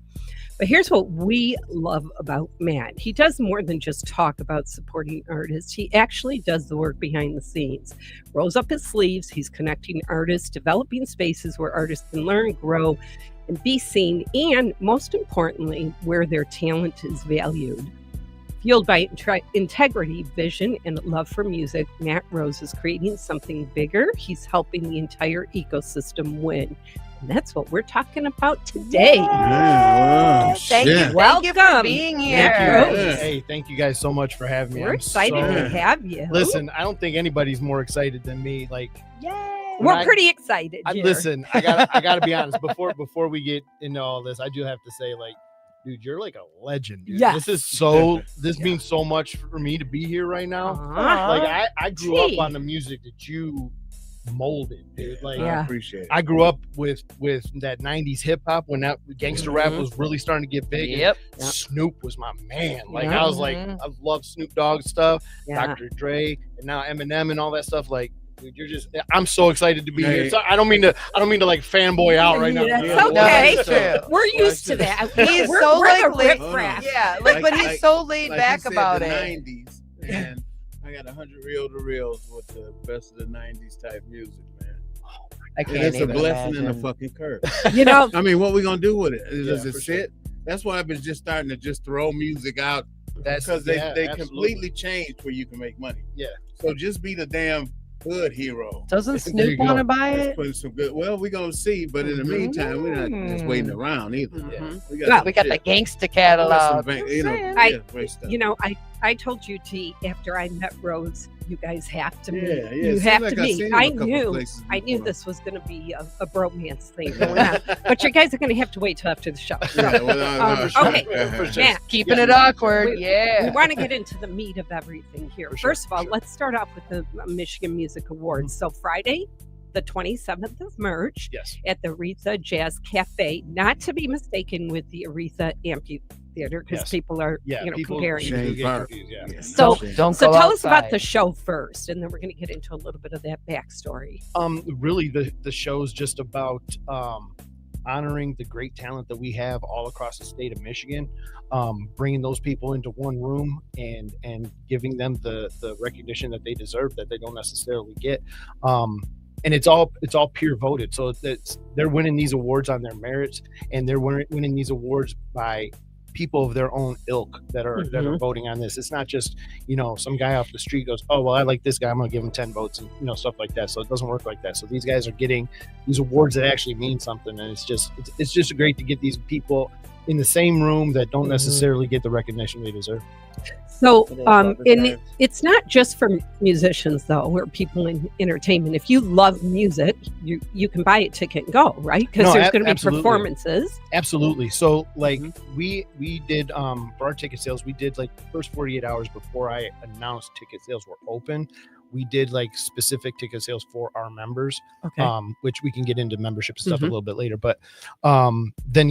But here's what we love about Matt. He does more than just talk about supporting artists. He actually does the work behind the scenes. Rolls up his sleeves. He's connecting artists, developing spaces where artists can learn, grow, and be seen, and most importantly, where their talent is valued. Fueled by integrity, vision, and love for music, Matt Rose is creating something bigger. He's helping the entire ecosystem win. And that's what we're talking about today. Yeah, wow, Thank shit. you. Thank you for Welcome. being Thank here. you. Yeah. Hey, thank you guys so much for having me. We're I'm excited so- to have you. Listen, I don't think anybody's more excited than me. Like, Yay. We're I- pretty excited. here. listen, I gotta be honest. Before we get into all this, I do have to say, like, dude, you're like a legend. Dude. Yes. This means so much for me to be here right now. Aw. Like, I grew Gee. up on the music that you molded, dude. Like, Yeah. I appreciate it. I grew up with that 90s hip hop when that gangster rap was really starting to get big. and Yep. Snoop was my man. Like, Yeah. I was like, Mhm. I love Snoop Dogg stuff, Yeah. Dr. Dre, and now Eminem and all that stuff. Like, dude, I'm so excited to be Hey. here. So I don't mean to like fanboy out right now. That's Yeah, okay. That's true. We're used to that. He's we're, so, we're like, the lit- riffraff. Yeah, like, but he's so laid Like back he said, about the it. 90s, and I got 100 reel-to-reels with the best of the 90s type music, man. I And can't it's a even blessing and a imagine. fucking curse. You know, I mean, what we gonna do with it? Does Yeah, it for sit? That's why I've been just starting to just throw music out That's because they absolutely. completely changed where you can make money. Yeah. So just be the damn hood hero. Doesn't There Snoop you go. want to buy Let's it? put in some good. Well, we're gonna see, but in the meantime, we're not just waiting around either. Mhm. We Well, got, we got the shit. gangsta We got catalog. some, you know, I- yeah, great stuff. you know, I told you, T, after I met Rose, you guys have to meet. Yeah, You it have seemed to like I've meet. seen him I a couple knew places before. this was going to be a bromance thing going on, but you guys are going to have to wait till after the show. So, Yeah, well, no, sure. okay. For sure. Matt, Keeping it awkward. we Yeah. want to get into the meat of everything here. For sure, First of all, for sure. let's start off with the Michigan Music Awards. So Friday, the 27th of March, Yes. at the Aretha Jazz Cafe, not to be mistaken with the Aretha Amphitheater, because Yes. people are People comparing. Shane do get Park. confused, yeah. So- Don't So go tell us about outside. the show first, and then we're going to get into a little bit of that backstory. Really, the show's just about honoring the great talent that we have all across the state of Michigan, bringing those people into one room and giving them the recognition that they deserve that they don't necessarily get. And it's all peer voted, so they're winning these awards on their merits, and they're winning these awards by people of their own ilk that are voting on this. It's not just some guy off the street goes, oh well, I like this guy, I'm gonna give him 10 votes, and stuff like that. So it doesn't work like that. So these guys are getting these awards that actually mean something, and it's just great to get these people in the same room that don't necessarily get the recognition they deserve. So, It is well and deserved. it's not just for musicians though, or people in entertainment. If you love music, you can buy a ticket and go, right? Because No, there's going to be absolutely. performances. Absolutely. So like we did for our ticket sales, we did like the first 48 hours before I announced ticket sales were open, we did like specific ticket sales for our members, Okay. which we can get into membership stuff a little bit later. But then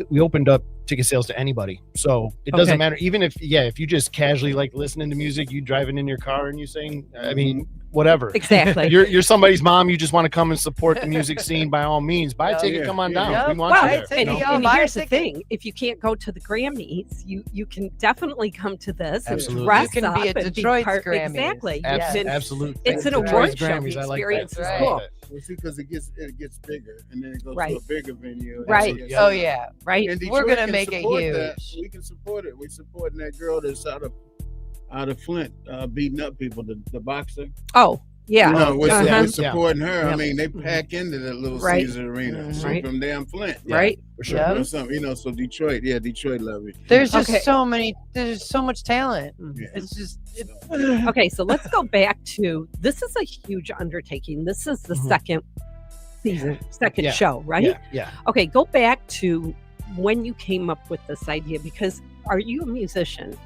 we opened up ticket sales to anybody. So it doesn't matter, even if you just casually like listening to music, you driving in your car and you sing, I mean, whatever. Exactly. You're somebody's mom, you just want to come and support the music scene, by all means, buy a ticket, Yeah. come on Yeah. down. Yeah. We want Well, you there. I'd say you know? y'all and buy a here's the ticket. thing: if you can't go to the Grammys, you can definitely come to this Absolutely. and dress You can be up at and Detroit's part. Grammys. Exactly. You Yes. can- Absolutely. It's an Detroit's award show. Grammys, The I like experience that. is I like cool. that. Well, see, because it gets bigger, and then it goes Right. to a bigger venue. and Right. then- Oh yeah. Right. And We're Detroit gonna can make it support that. huge. We can support it. We're supporting that girl that's out of Flint, beating up people, the boxer. Oh, yeah. You know, we're Uh-huh. supporting her. Yeah. I mean, they pack into that little Right. Caesar Arena. She's Right. from damn Flint. Right. For sure. Yeah. Or something, so Detroit love it. There's just Okay. there's so much talent. Yeah. It's just Okay, so let's go back to this is a huge undertaking. This is the second season, second Yeah. show, right? Yeah. Okay, go back to when you came up with this idea, because are you a musician?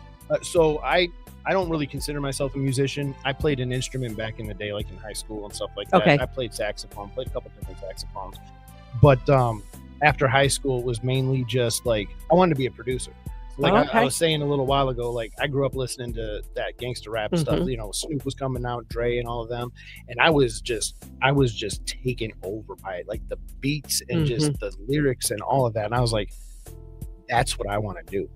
So I don't really consider myself a musician. I played an instrument back in the day, like in high school and stuff like that. Okay. I played saxophone, played a couple different saxophones. But after high school, it was mainly just like I wanted to be a producer. Like I Okay. was saying a little while ago, like I grew up listening to that gangster rap stuff. Snoop was coming out, Dre and all of them, and I was just taken over by it, like the beats and just the lyrics and all of that. And I was like, that's what I want to do.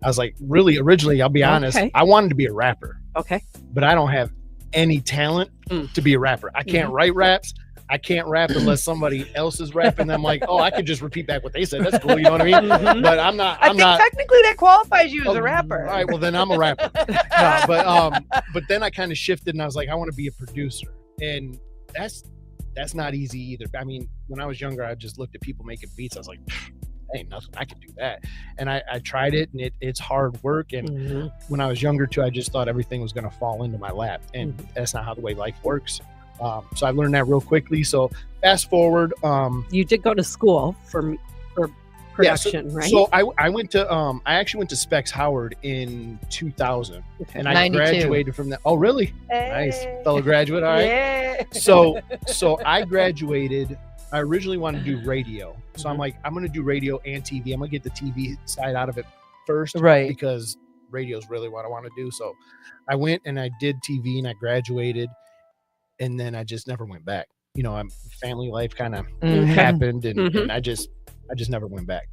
I was like, really, originally, I'll be honest, Okay. I wanted to be a rapper, Okay. but I don't have any talent to be a rapper. I can't write raps. I can't rap unless somebody else is rapping. I'm like, oh, I could just repeat back what they said. That's cool. You know what I mean? But I'm not. I think technically that qualifies you as Oh, a rapper. All right, well then I'm a rapper. No, but then I kind of shifted and I was like, I want to be a producer, and that's not easy either. I mean, when I was younger, I just looked at people making beats. I was like, ain't nothing, I can do that. And I tried it, and it's hard work. And when I was younger too, I just thought everything was going to fall into my lap, and that's not how the way life works. So I learned that real quickly. So fast forward, You did go to school for production, right? So I went to I actually went to Specs Howard in 2000, Okay. and I 92. graduated from that. Oh, really? Nice, fellow graduate. All right. Yeah. So I graduated. I originally wanted to do radio, so I'm like, I'm gonna do radio and TV. I'm gonna get the TV side out of it first, Right. Because radio is really what I want to do. So I went and I did TV, and I graduated, and then I just never went back. Family life kind of happened, and I just never went back.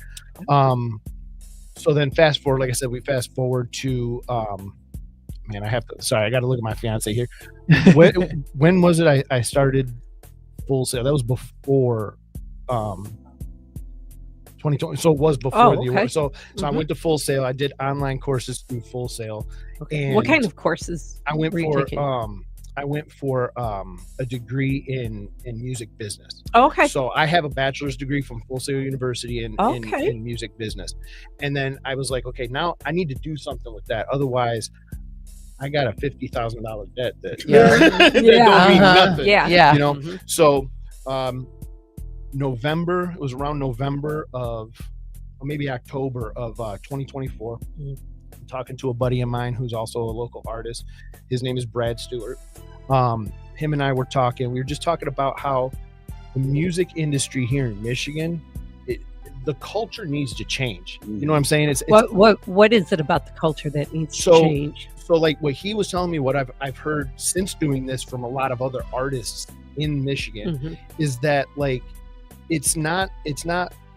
So then fast forward, like I said, we fast forward to man, I got to look at my fiance here. When was it I started Full Sail? That was before 2020, so it was before the award. So I went to Full Sail. I did online courses through Full Sail. Okay. What And kind of courses? I went were you for taking? I went for a degree in music business. Okay. So I have a bachelor's degree from Full Sail University in Okay. music business. And then I was like, okay, now I need to do something with that. Otherwise, I got a $50,000 debt that Yeah. that don't mean Uh-huh. nothing. Yeah. Yeah. You know, Mhm. so November, it was around November of, or maybe October of 2024. Mhm. I'm talking to a buddy of mine who's also a local artist. His name is Brad Stewart. Him and I were talking. We were just talking about how the music industry here in Michigan, the culture needs to change. You know what I'm saying? It's What is it about the culture that needs to So- change? so like what he was telling me, what I've heard since doing this from a lot of other artists in Michigan, Mhm. is that like it's not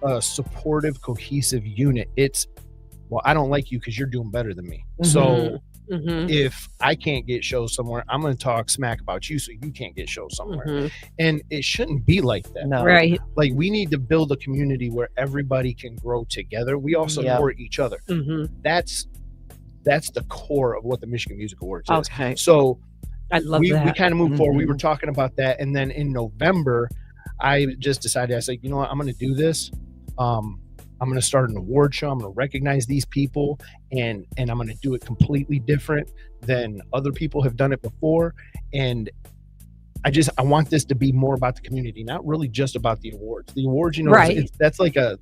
a supportive, cohesive unit. It's, well, I don't like you because you're doing better than me. So Mhm. if I can't get shows somewhere, I'm going to talk smack about you so you can't get shows somewhere. Mhm. And it shouldn't be like that. No. Right. Like we need to build a community where everybody can grow together. We all Yeah. support each other. Mhm. That's the core of what the Michigan Music Awards is. Okay. So I love we that. kind of moved forward. We Mhm. were talking about that, and then in November, I just decided, I was like, you know what, I'm going to do this. I'm going to start an award show. I'm going to recognize these people, and I'm going to do it completely different than other people have done it before. And I want this to be more about the community, not really just about the awards. The awards, you know, Right. that's like a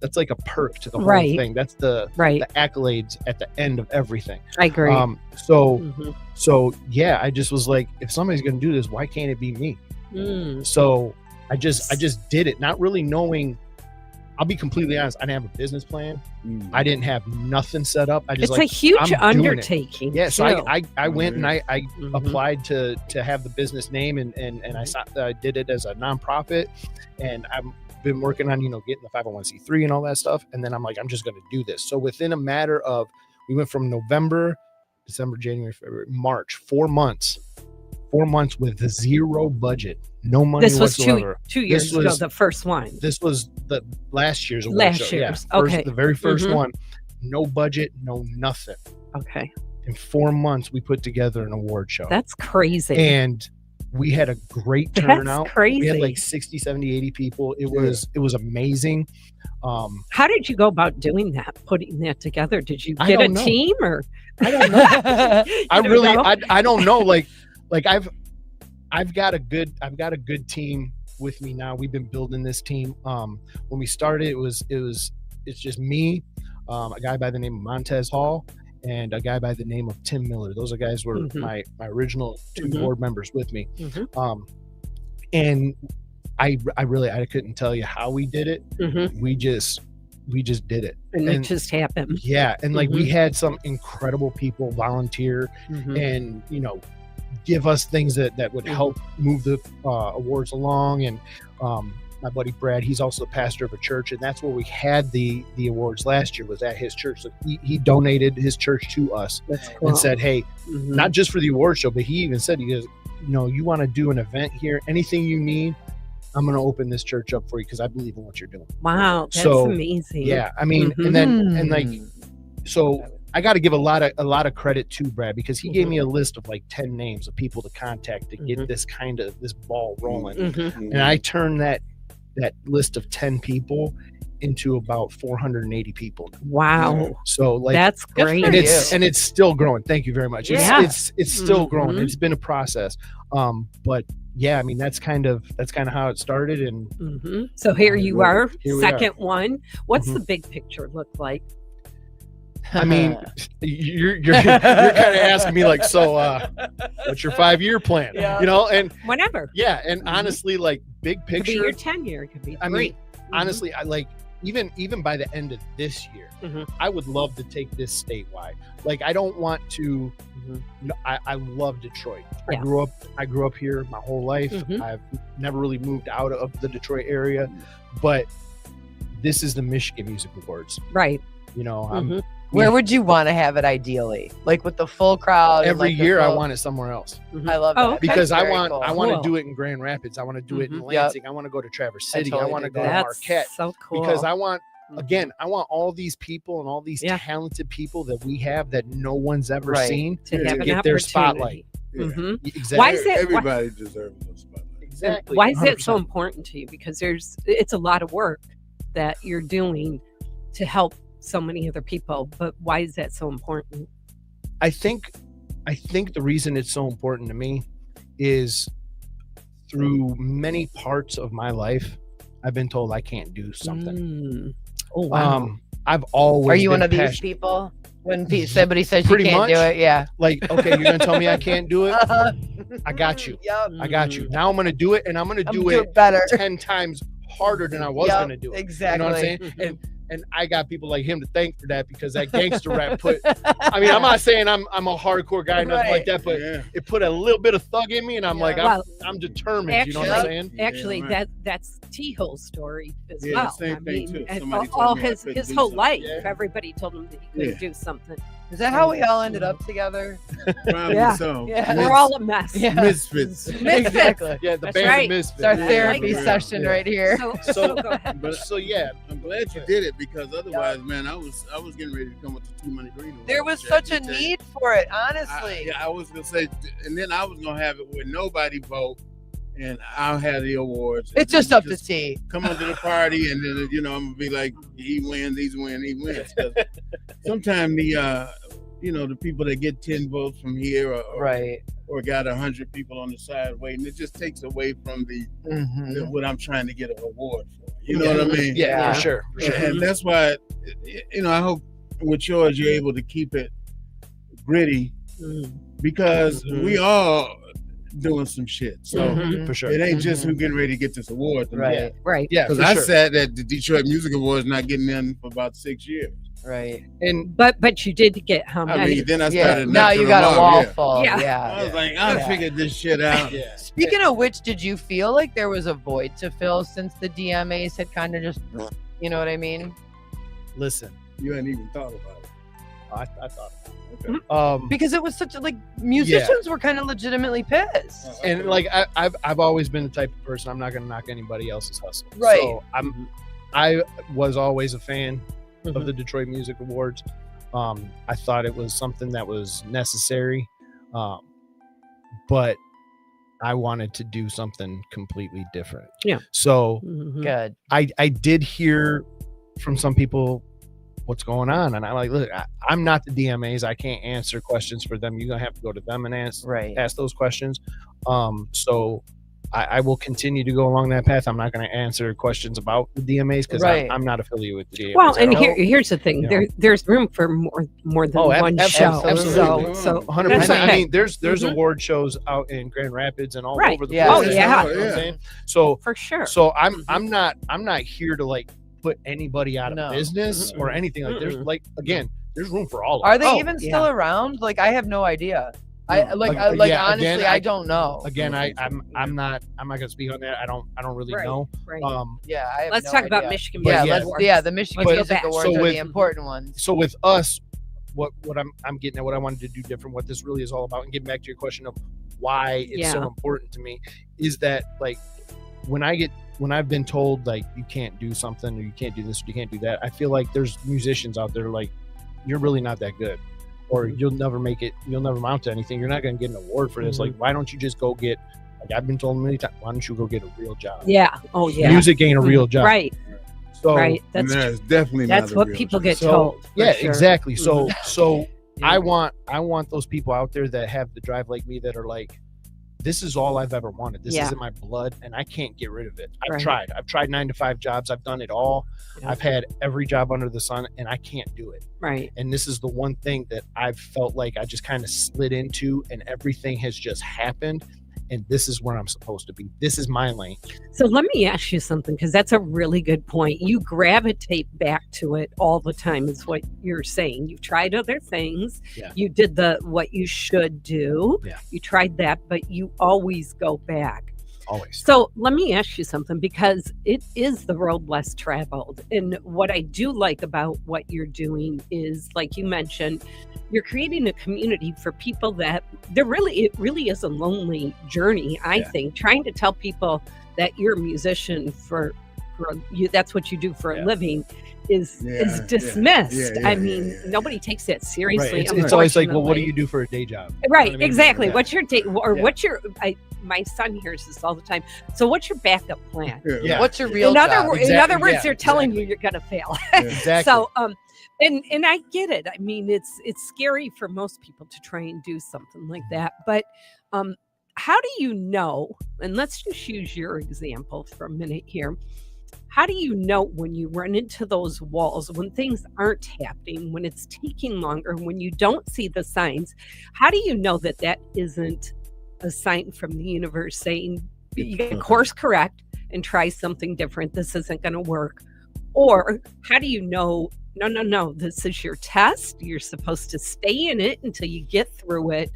perk to the whole Right. thing. That's the Right. accolades at the end of everything. I agree. Mhm. So yeah, I just was like, if somebody's going to do this, why can't it be me? Mm. So I just did it, not really knowing. I'll be completely honest. I didn't have a business plan. I didn't have nothing set up. I just It's a huge I'm doing it. undertaking. Yeah. So too. I went and I Mhm. applied to have the business name, and I did it as a nonprofit, and I've been working on, getting the 501c3 and all that stuff. And then I'm like, I'm just going to do this. So within a matter of, we went from November, December, January, February, March, 4 months with zero budget, no money This was whatsoever. two years This ago, was- the first one. This was the last year's award Last show. year's, Yeah, okay. the very 1st Mhm. one, no budget, no nothing. Okay. In 4 months, we put together an award show, That's crazy. and we had a great That's turnout. crazy. We had like 60, 70, 80 people. It was amazing. How did you go about doing that, putting that together? Did you I get a don't know. team or? I don't know. You I don't really, know? I don't know. Like I've got a good team with me now. We've been building this team. When we started, it's just me, a guy by the name of Montez Hall, and a guy by the name of Tim Miller. Those guys were Mhm. my original 2 Mhm. board members with me. Mhm. And I couldn't tell you how we did it. Mhm. We just did it. And it And- just happened. Yeah, and like we Mhm. had some incredible people volunteer Mhm. and give us things that would Mhm. help move the awards along. And my buddy Brad, he's also the pastor of a church, and that's where we had the awards last year, was at his church. So he donated his church to us That's cool. and said, hey, Mhm. not just for the award show, but he even said, he goes, you want to do an event here, anything you need, I'm going to open this church up for you because I believe in what you're doing. Wow, that's So, amazing. Yeah, I mean, Mhm. and then and like, Mm. so I got to give a lot of credit to Brad, because he gave Mhm. me a list of like 10 names of people to contact to get Mhm. this ball rolling. Mhm. And I turned that list of 10 people into about 480 people. Wow, So like, that's Good for great. and you. it's still growing. Thank you very much. Yeah. It's still growing. Mhm. It's been a process. But yeah, I mean, that's kind of how it started. And Mhm. So here you are, Here we are. second one. What's Mhm. the big picture look like? I mean, you're kind of asking me like, so what's your 5-year plan? Yeah. And Whenever. yeah, and Mhm. honestly, like big Could be picture, your 10-year. It could be 3. I mean, Mhm. honestly, I like even by the end of this year, Mhm. I would love to take this statewide. Like, I don't want to. Mhm. I love Detroit. Yeah. I grew up here my whole life. Mhm. I've never really moved out of the Detroit area, but this is the Michigan Music Awards. Right. I'm Mhm. Where would you want to have it ideally? Like with the full crowd? and, every like, the year I full- want it somewhere else. I love Oh, that. okay. Because That's I very want cool. I want Cool. to do it in Grand Rapids. I want to do it in Mhm. Yep. Lansing. I want to go to Traverse City. I totally want to dig go that. to That's Marquette, so cool. because I want, Mhm. again, I want all these people and all these Yeah. talented people that we have that no one's ever Right. seen to have an get their opportunity. spotlight. Mhm. Exactly. Why is it? Everybody deserves a spotlight. Exactly. Why is it so 100%. important to you? Because it's a lot of work that you're doing to help so many other people. But why is that so important? I think I think the reason it's so important to me is through many parts of my life, I've been told I can't do something. Oh wow. I've always Are you been one of these passionate. people? When somebody says you Pretty can't do much. it, yeah. Like, okay, you're gonna tell me I can't do it? I got you. Yep. I got you. Now I'm gonna do it, and I'm gonna do it better. 10 times harder than I was gonna do it. Exactly. You know what I'm saying? And I got people like him to thank for that, because that gangster rap put. I mean, I'm not saying I'm a hardcore guy, nothing like that, but it put a little bit of thug in me, and I'm like, I'm determined. You know what I'm saying? Actually, that's T-Hole's story as Yeah, well. same I thing, mean, too. and Somebody all told me I his couldn't do whole something. life, Yeah. everybody told him that he couldn't do something. Is that how we all ended up together? Probably Yeah. so. Yeah. We're all a mess. Yeah. Misfits. Exactly. Yeah, the That's band right. of Misfits. It's our Yeah, therapy like that. session right here. So go ahead. But So yeah, I'm glad you did it, because otherwise, man, I was getting ready to come up to Too Many Green. There was Jack, such a to tell you. need for it, honestly. I was gonna say, and then I was gonna have it where nobody vote, and I'll have the awards. It's just up to T. Come onto the party, and then I'm gonna be like, he wins, he wins. Sometimes the people that get 10 votes from here, or got 100 people on the side waiting, it just takes away from the what I'm trying to get an award for. You know what I mean? yeah, for sure. And that's why, I hope with yours you're able to keep it gritty, because we all doing some shit. So For sure. it ain't just who getting ready to get this award. Right. Right. Yeah, Because for I sure. said that the Detroit Music Awards not getting in for about 6 years. Right. And But you did get how I many? mean, then I Yeah. started. Now knocking you got them a off, wall yeah. full. Yeah. Yeah. I was like, I Yeah. figured this shit out. yeah. Speaking of which, did you feel like there was a void to fill since the DMAs had kind of just, you know what I mean? Listen, You hadn't even thought about it. I thought about Okay. it. Because it was such a, like, musicians were kind of legitimately pissed. And like I've always been the type of person, I'm not gonna knock anybody else's hustle. Right. So I was always a fan of the Detroit Music Awards. I thought it was something that was necessary, but I wanted to do something completely different. Yeah. So Good. I did hear from some people what's going on, and I'm like, look, I'm not the DMAs. I can't answer questions for them. You're gonna have to go to them and ask those questions. So I will continue to go along that path. I'm not going to answer questions about the DMAs, because I'm not affiliated with the DMAs. Well, and here's the thing: You know. there's room for more than one show. Absolutely. So 100%. that's okay. I mean, there's award shows out in Grand Rapids and all Right. over the Yeah. place. Oh, yeah. You know what I'm saying? So for sure. So I'm not here to like put anybody out of business or anything. Like there's like, again, there's room for all of Are us. they even still around? Like, I have no idea. Honestly, again, I don't know. Again, I'm not gonna speak on that. I don't really know. Right. Yeah, I have Let's no talk about idea. Michigan. Yeah, Music let's Awards. the Michigan Let's go Music back. Awards So are with- the important ones. So with us, what I'm getting at, what I wanted to do different, what this really is all about, and getting back to your question of why it's so important to me, is that like when I've been told like you can't do something or you can't do this or you can't do that, I feel like there's musicians out there like, you're really not that good, or you'll never make it, you'll never amount to anything, you're not going to get an award for this. Like, why don't you just go get, like I've been told many times, why don't you go get a real job? Yeah. Oh yeah. Music ain't a real job. Right. So Right. And That's that's definitely not that's a what real people job. get So, told. for yeah, sure. exactly. So Yeah. I want those people out there that have the drive like me, that are like, this is all I've ever wanted. This is in my blood, and I can't get rid of it. I've tried 9-to-5 jobs. I've done it all. Yeah. I've had every job under the sun, and I can't do it. Right. And this is the one thing that I've felt like I just kind of slid into, and everything has just happened. And this is where I'm supposed to be. This is my lane. So let me ask you something, because that's a really good point. You gravitate back to it all the time, is what you're saying. You've tried other things. Yeah. You did what you should do. Yeah. You tried that, but you always go back. Always. So let me ask you something, because it is the road less traveled. And what I do like about what you're doing is, like you mentioned, you're creating a community for people that it really is a lonely journey, I think, trying to tell people that you're a musician for that's what you do for a living is dismissed. I mean, nobody takes that seriously. Right. It's always like, well, what do you do for a day job? Right, You know what I mean? exactly. Yeah. What's your day, or what's your? My son hears this all the time. So, what's your backup plan? Yeah. What's your real In other job? words, they're telling you you're gonna fail. Exactly. So, and I get it. I mean, it's scary for most people to try and do something like that. But how do you know? And let's just use your example for a minute here. How do you know when you run into those walls, when things aren't happening, when it's taking longer, when you don't see the signs? How do you know that that isn't a sign from the universe saying you got to course correct and try something different? This isn't going to work. Or how do you know, no, this is your test. You're supposed to stay in it until you get through it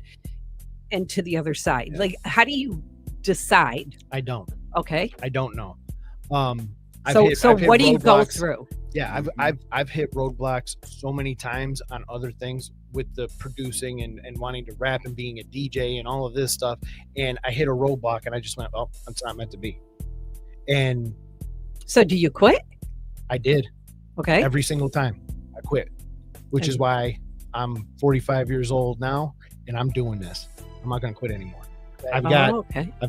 and to the other side. Yeah. Like, how do you decide? I don't. Okay. I don't know. So I've hit what do you go roadblocks. through? Yeah, I've hit roadblocks so many times on other things with the producing and wanting to rap and being a DJ and all of this stuff. And I hit a roadblock and I just went, oh, it's not meant to be. And So do you quit? I did. Okay. Every single time I quit, which is why I'm 45 years old now and I'm doing this. I'm not going to quit anymore. I've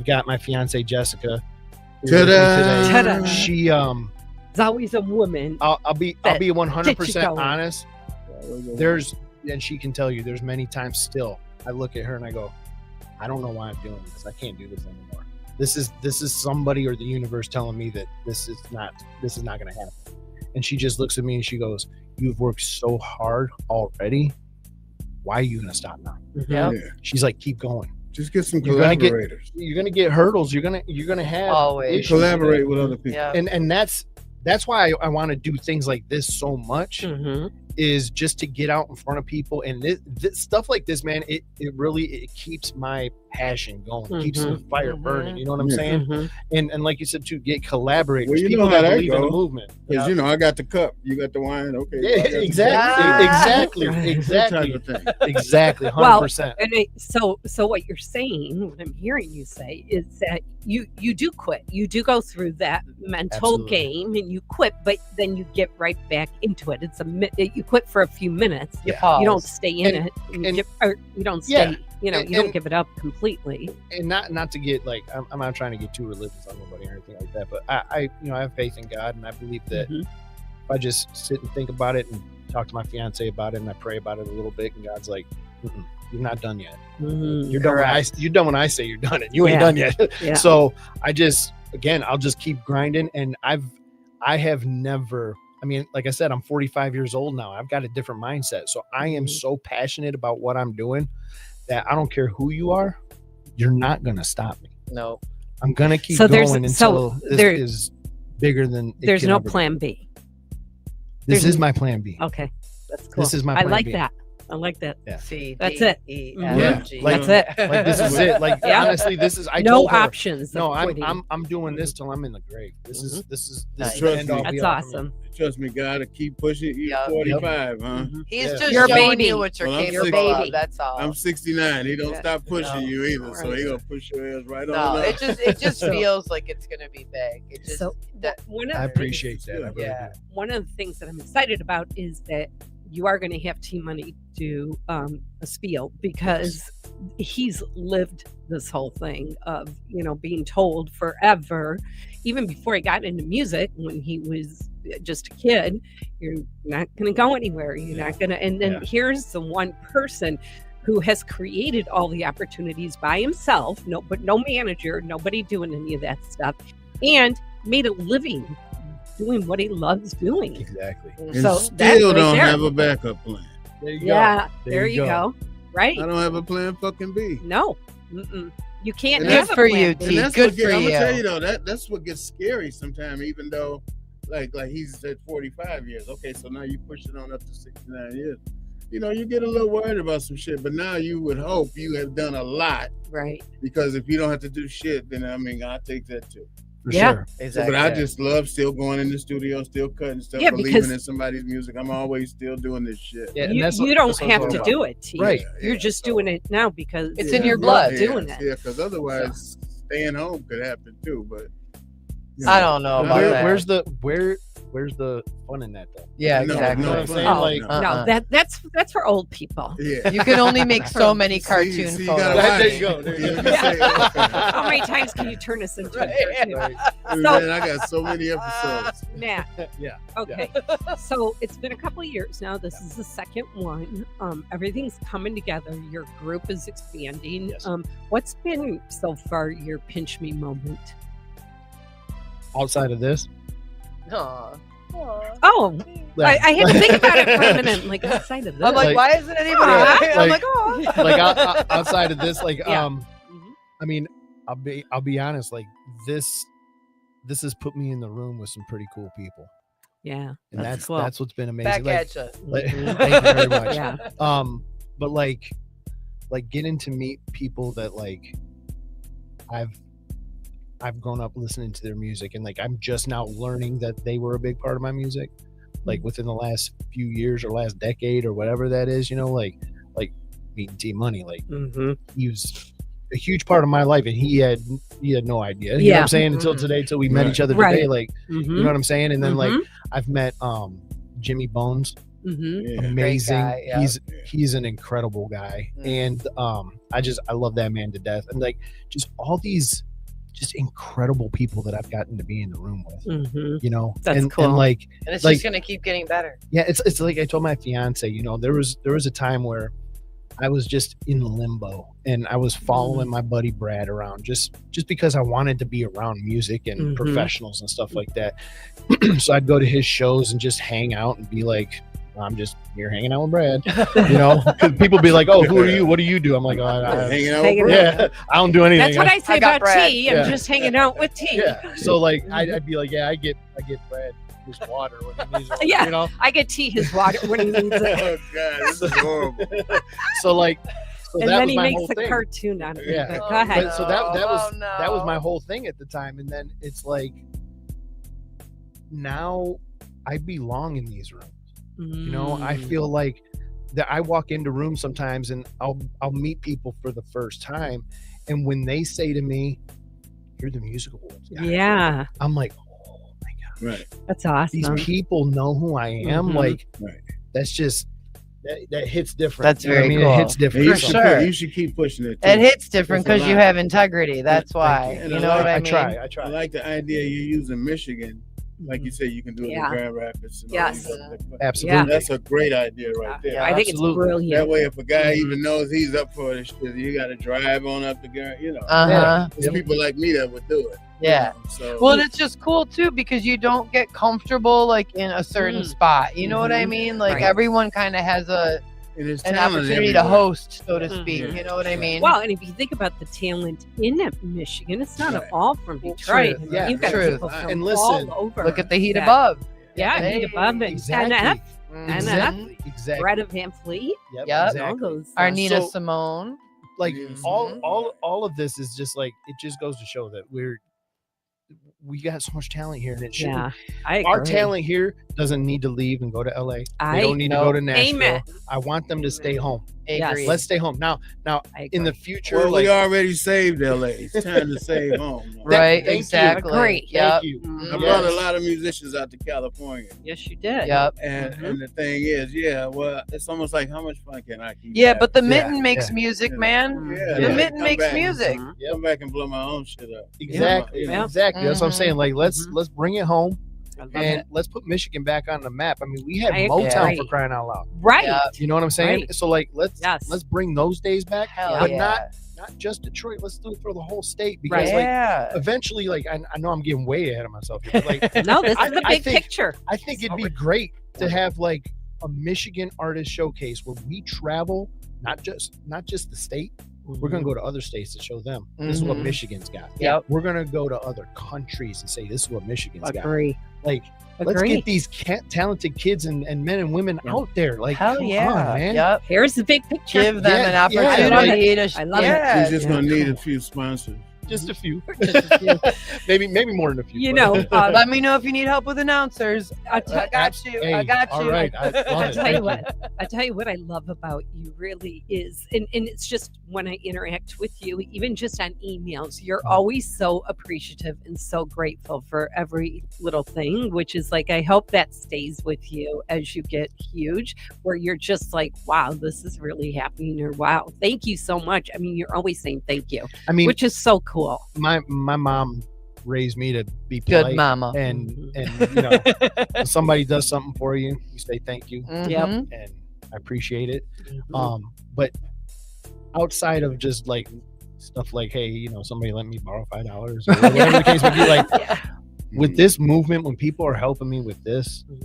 got my fiance Jessica. who's with me today. Ta-da. She It's always a woman. I'll be 100% going. honest. And she can tell you there's many times still I look at her and I go, I don't know why I'm doing this. I can't do this anymore. This is somebody or the universe telling me that this is not going to happen. And she just looks at me and she goes, you've worked so hard already. Why are you going to stop now? Yeah. She's like, keep going. Just get some You're gonna collaborators. You're gonna get hurdles. You're gonna have Always. issues. Collaborate with other people. Yeah. And that's why I want to do things like this so much, is just to get out in front of people. And this stuff like this, man, it really keeps my passion going, keeps the fire burning. You know what I'm saying? And like you said too, get collaborators. Well, you people know how that that believe in the goes. movement. Because I got the cup, you got the wine. Okay. Yeah, I got the exactly, cup. exactly, That type of thing. exactly, 100%. Well, and so what you're saying, what I'm hearing you say, is that you do quit. You do go through that mental Absolutely. game, and you quit, but then you get right back into it. You quit for a few minutes. You You don't pause. stay in it. You don't stay. Yeah. You don't give it up completely. And not to get like, I'm not trying to get too religious on nobody or anything like that, but I have faith in God, and I believe that if I just sit and think about it and talk to my fiance about it and I pray about it a little bit, and God's like, you're not done yet. You're done when I say you're done, and you ain't done yet. Yeah. So I'll just keep grinding. And I have never, I mean, like I said, I'm 45 years old now. I've got a different mindset. So I am so passionate about what I'm doing that I don't care who you are, you're not going to stop me. No. I'm going to keep So going until this there- is bigger than it There's can no ever be. plan B. This is my plan B. Okay, that's cool. This is my I plan like B. that. I like that. Yeah. C, That's D, it. E, Mhm. F, G. Like- That's it. Like this is it. Like Yeah. honestly, this is I No told her, options. no, of quitting. I'm doing this till I'm in the grave. This is Nice. the end all That's be all for me. awesome. Trust me, God, to keep pushing. You're Yep. 45, huh? He's Yeah. just You're a showing baby. you what you're Well, I'm capable baby. of. That's all. I'm 69. He don't Yeah. stop pushing No. you either, so Right. he gonna push your ass right no, on up. it just So- feels like it's gonna be big. It just So that, one of I the appreciate that. I really Yeah. do. one of the things that I'm excited about is that you are going to have T-Money do a spiel, because he's lived this whole thing of being told forever, even before he got into music, when he was just a kid, you're not going to go anywhere, you're not going to, and then here's the one person who has created all the opportunities by himself, no manager, nobody doing any of that stuff, and made a living doing what he loves doing. Exactly. And So that's still right don't there. have a backup plan. There you Yeah, go. there you go. Right? I don't have a plan fucking B. No, you can't. And have good a for plan you, B. T. And that's Good what get, for I'm you. gonna tell you though, that's what gets scary sometimes, even though like he's at 45 years. Okay, so now you push it on up to 69 years. You get a little worried about some shit, but now you would hope you have done a lot, Right. because if you don't have to do shit, then I'll take that too. For Yeah. sure. exactly. But I just love still going in the studio, still cutting stuff, Yeah, believing because- in somebody's music. I'm always still doing this shit. Yeah, and You, that's you what- don't that's what have it's to all do it, T. Right. You're just doing it now because It's in you your love blood. doing it. Yeah, because otherwise staying home could happen too. But I don't know about that. Where's the fun in that though? Yeah, No, exactly. You know what I'm saying? Oh, Like, no, that's for old people. Yeah. You can only make so many cartoon See, you photos. gotta watch There it. you go. There you You go. say, okay. How many times can you turn this into a cartoon? Right. Man, I got so many episodes. Matt. Yeah. Okay. So it's been a couple of years now. This is the second one. Everything's coming together. Your group is expanding. Yes. What's been so far your pinch me moment? Outside of this, Aw. Oh, like, I had to think about it for a minute. I'm like, outside of this. I'm like, Like- why isn't anybody? Aw. I'm like, oh. like outside of this, like Yeah. Mhm. I mean, I'll be honest, like this has put me in the room with some pretty cool people, Yeah. and that's cool. what's been amazing. Back Like, at you. like, Mhm. thank you very much. Yeah. But like getting to meet people that like I've grown up listening to their music, and like I'm just now learning that they were a big part of my music, like within the last few years or last decade or whatever that is, you know, like meeting T Money, like Mm-hmm. he was a huge part of my life, and he had no idea. You know what I'm saying? Until today, till we met Right. each other today, Right. like Mm-hmm. you know what I'm saying? And then like I've met Jimmy Bones. Mm-hmm. Yeah. Amazing. guy, yeah. He's an incredible guy. And I love that man to death. And like just all these just incredible people that I've gotten to be in the room with. Mm-hmm. You know? That's and, cool. And like And it's Like- just gonna keep getting better. yeah, it's like I told my fiance, you know, there was a time where I was just in limbo, and I was following my buddy Brad around just because I wanted to be around music and Mhm. professionals and stuff like that. So I'd go to his shows and just hang out and be like, I'm just here hanging out with Brad, you know. 'Cause people be like, "Oh, who are you? What do you do?" I'm like, Hanging out Hanging with yeah, I don't do anything. That's what I say I got about Brad. tea. I'm Yeah. just hanging out with tea. yeah. So like, I'd be like, yeah, I get Brad his water when he needs it, Yeah. you know. I get tea his water when he needs it. Oh God, this is horrible. So like, so And that then was he my makes whole a thing. cartoon out of it. Yeah. But Oh, go ahead. But so that no. was my whole thing at the time, and then it's like now I belong in these rooms. You know, I Mm. feel like that I walk into rooms sometimes and I'll meet people for the first time, and when they say to me, "You're the music awards guy," Yeah, I'm like, "Oh my god, Right. that's these awesome. people know who I am!" Mhm. Like, Right. that's just that hits different. That's You know what very I mean, cool. it hits And different. you, For should sure. you should keep pushing it. Too. It hits different That's a because you lot. have integrity. That's why. you. And You I know like- what I I mean? try. I like the idea you use in Michigan. Like you said, you can do it Yeah. in Grand Rapids. And all Yes. these other places. Absolutely. Yeah. That's a great idea right there. Yeah, I think absolutely. it's brilliant. That way, if a guy even knows he's up for this shit, you got to drive on up the Grand. You know, Uh-huh. there's people like me that would do it. Yeah. So Well, and it's just cool too because you don't get comfortable like in a certain spot. You know what I mean? Like Right. everyone kind of has and there's an talent opportunity to everywhere. host, so to speak. Mhm. You know what I mean? Well, and if you think about the talent in Michigan, it's not Right. all from Detroit. True. Yeah, You've got true. people from And all listen, over. Look at the heat that- above. Yeah, Hey, Heat Above and exactly. NF, Mhm. Exactly. Greta Van Fleet, Yep, Yep. exactly. all those. Our So- Nina Simone. Like Mhm. all of this is just like, it just goes to show that we got so much talent here, and it should. Yeah, I agree. Our talent here doesn't need to leave and go to LA. I They don't need to go to Nashville. Amen. I want them to stay home. Yes. Agreed. Let's stay home. Now I in the agree. future, Well, like, we already saved LA. It's time to save home. Right, Thank you. exactly. Agree. Yep. thank you. Mhm. I Mhm. brought a Yes. lot of musicians out to California. Yes, you did. Yep. And the thing is, yeah, well, it's almost like how much fun can I keep? Yeah, having? but the Yeah, mitten makes yeah. music, Yeah. man. Yeah, The Yeah. mitten come makes back. music. Mhm. Come back and blow my own shit up. Exactly. You know, Yeah. Exactly. That's what I'm Mhm. saying. Like, let's bring it home I love and it. let's put Michigan back on the map. I mean, we had I Motown agree. for crying out loud. Right. Yeah. You know what I'm saying? Right. So like, let's Yes. bring those days back, Hell but yeah. not just Detroit. Let's do it for the whole state, because like Yeah. eventually, like I know I'm getting way ahead of myself here, but like No, this is the I big think- picture. I think it'd be great to have like a Michigan artist showcase where we travel, not just the state. We're gonna go to other states to show them this is what Mhm. Michigan's got. Yep. We're gonna go to other countries and say this is what Michigan's got. Agree. Like, let's Agree. get these talented kids and men and women out there. Like, Hell come yeah. on, man. Here's the big picture. Give them Yeah, an yeah, opportunity to I love it. yeah. We're just gonna need a few sponsors. Just a few. Just a few. maybe more than a few. You but- know, Let me know if you need help with announcers. I got you. Hey, I got you. all right. I love I'll it. tell you Thank what. I tell you what I love about you really is, and it's just when I interact with you, even just on emails, you're always so appreciative and so grateful for every little thing, which is like, I hope that stays with you as you get huge, where you're just like, wow, this is really happening, or wow, thank you so much. I mean, you're always saying thank you, I mean, which is so cool. my mom raised me to be Good polite, mama. and Mhm. you know, when somebody does something for you, you say thank you, Yep. Mhm. and I appreciate it. Mhm. But outside of just like stuff like, hey, you know, somebody let me borrow $5 or whatever the case may be, like Yeah. with this movement, when people are helping me with this, Mhm.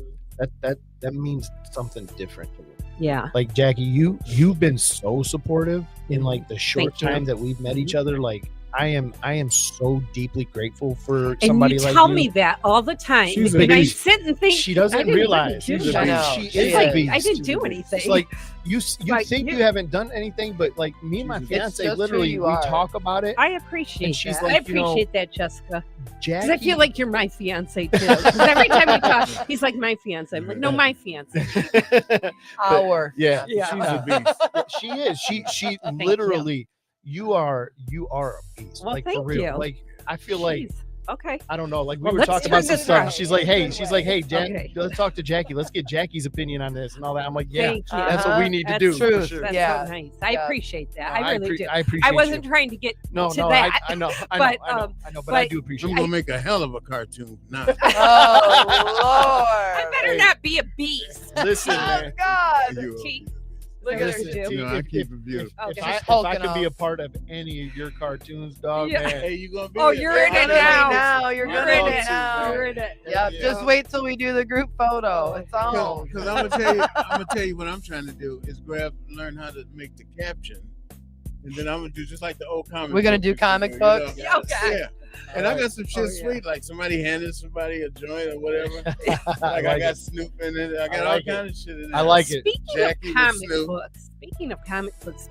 that means something different to me. Yeah. Like Jackie, you've been so supportive in like the short Thank you. time that we've met each other. Like I am so deeply grateful for And somebody you like tell you. me that all the time. She's a and I beast. sit and think She I doesn't didn't realize. really do She's a that. know. beast. She She is a is. beast. I didn't do anything. It's like you Like, think you- you haven't done anything, but like me and my It's fiance, just who literally, you we are. talk about it. I appreciate And she's that. like, I you know, appreciate that, Jessica. Jackie, Because I feel like you're my fiance too. Because every time we talk, he's like my fiance. I'm like, no, my fiance. Our. yeah, Yeah. She's a beast. she is. She you. literally. You are a beast. Well, like for thank real. you. Like I feel like Jeez. Okay. I don't know. Like we Well, were let's talking turn about some this stuff. around. She's like, hey, Jack, Okay. let's talk to Jackie. Let's get Jackie's opinion on this and all that. I'm like, yeah, Thank you. that's what we need to That's do. true. For sure. That's Yeah. so nice. I Yeah. appreciate that. No, I really do. I appreciate I wasn't you. trying to get No, to no, that. I know, But, but I do I'm appreciate it. gonna make a hell of a cartoon. Nah. Oh I Lord. better Hey. not be a beast. Listen, Oh man. God. You are- T- Look at her Listen, do. T, No, I if- keep it beautiful. Okay. If Just I hulking can be a up. part of any of your cartoons, dog, Yeah. man. Hey, you gonna be? Oh, in you're it. in it Now. now. You're You're good in in it it now. You're in it. Yep. Yeah. Just wait till we do the group photo. It's on. Because I'm gonna tell you what I'm trying to do is learn how to make the caption, and then I'm gonna do just like the old comic. We're gonna book do used to comic you books? know? Okay. Yeah. And I got some shit Oh, yeah. sweet, like somebody handed somebody a joint or whatever. Like I like got it. Snoop in it. I got I all like it. kind of shit in it. I like it. Speaking Jackie of with comic Snoop. books,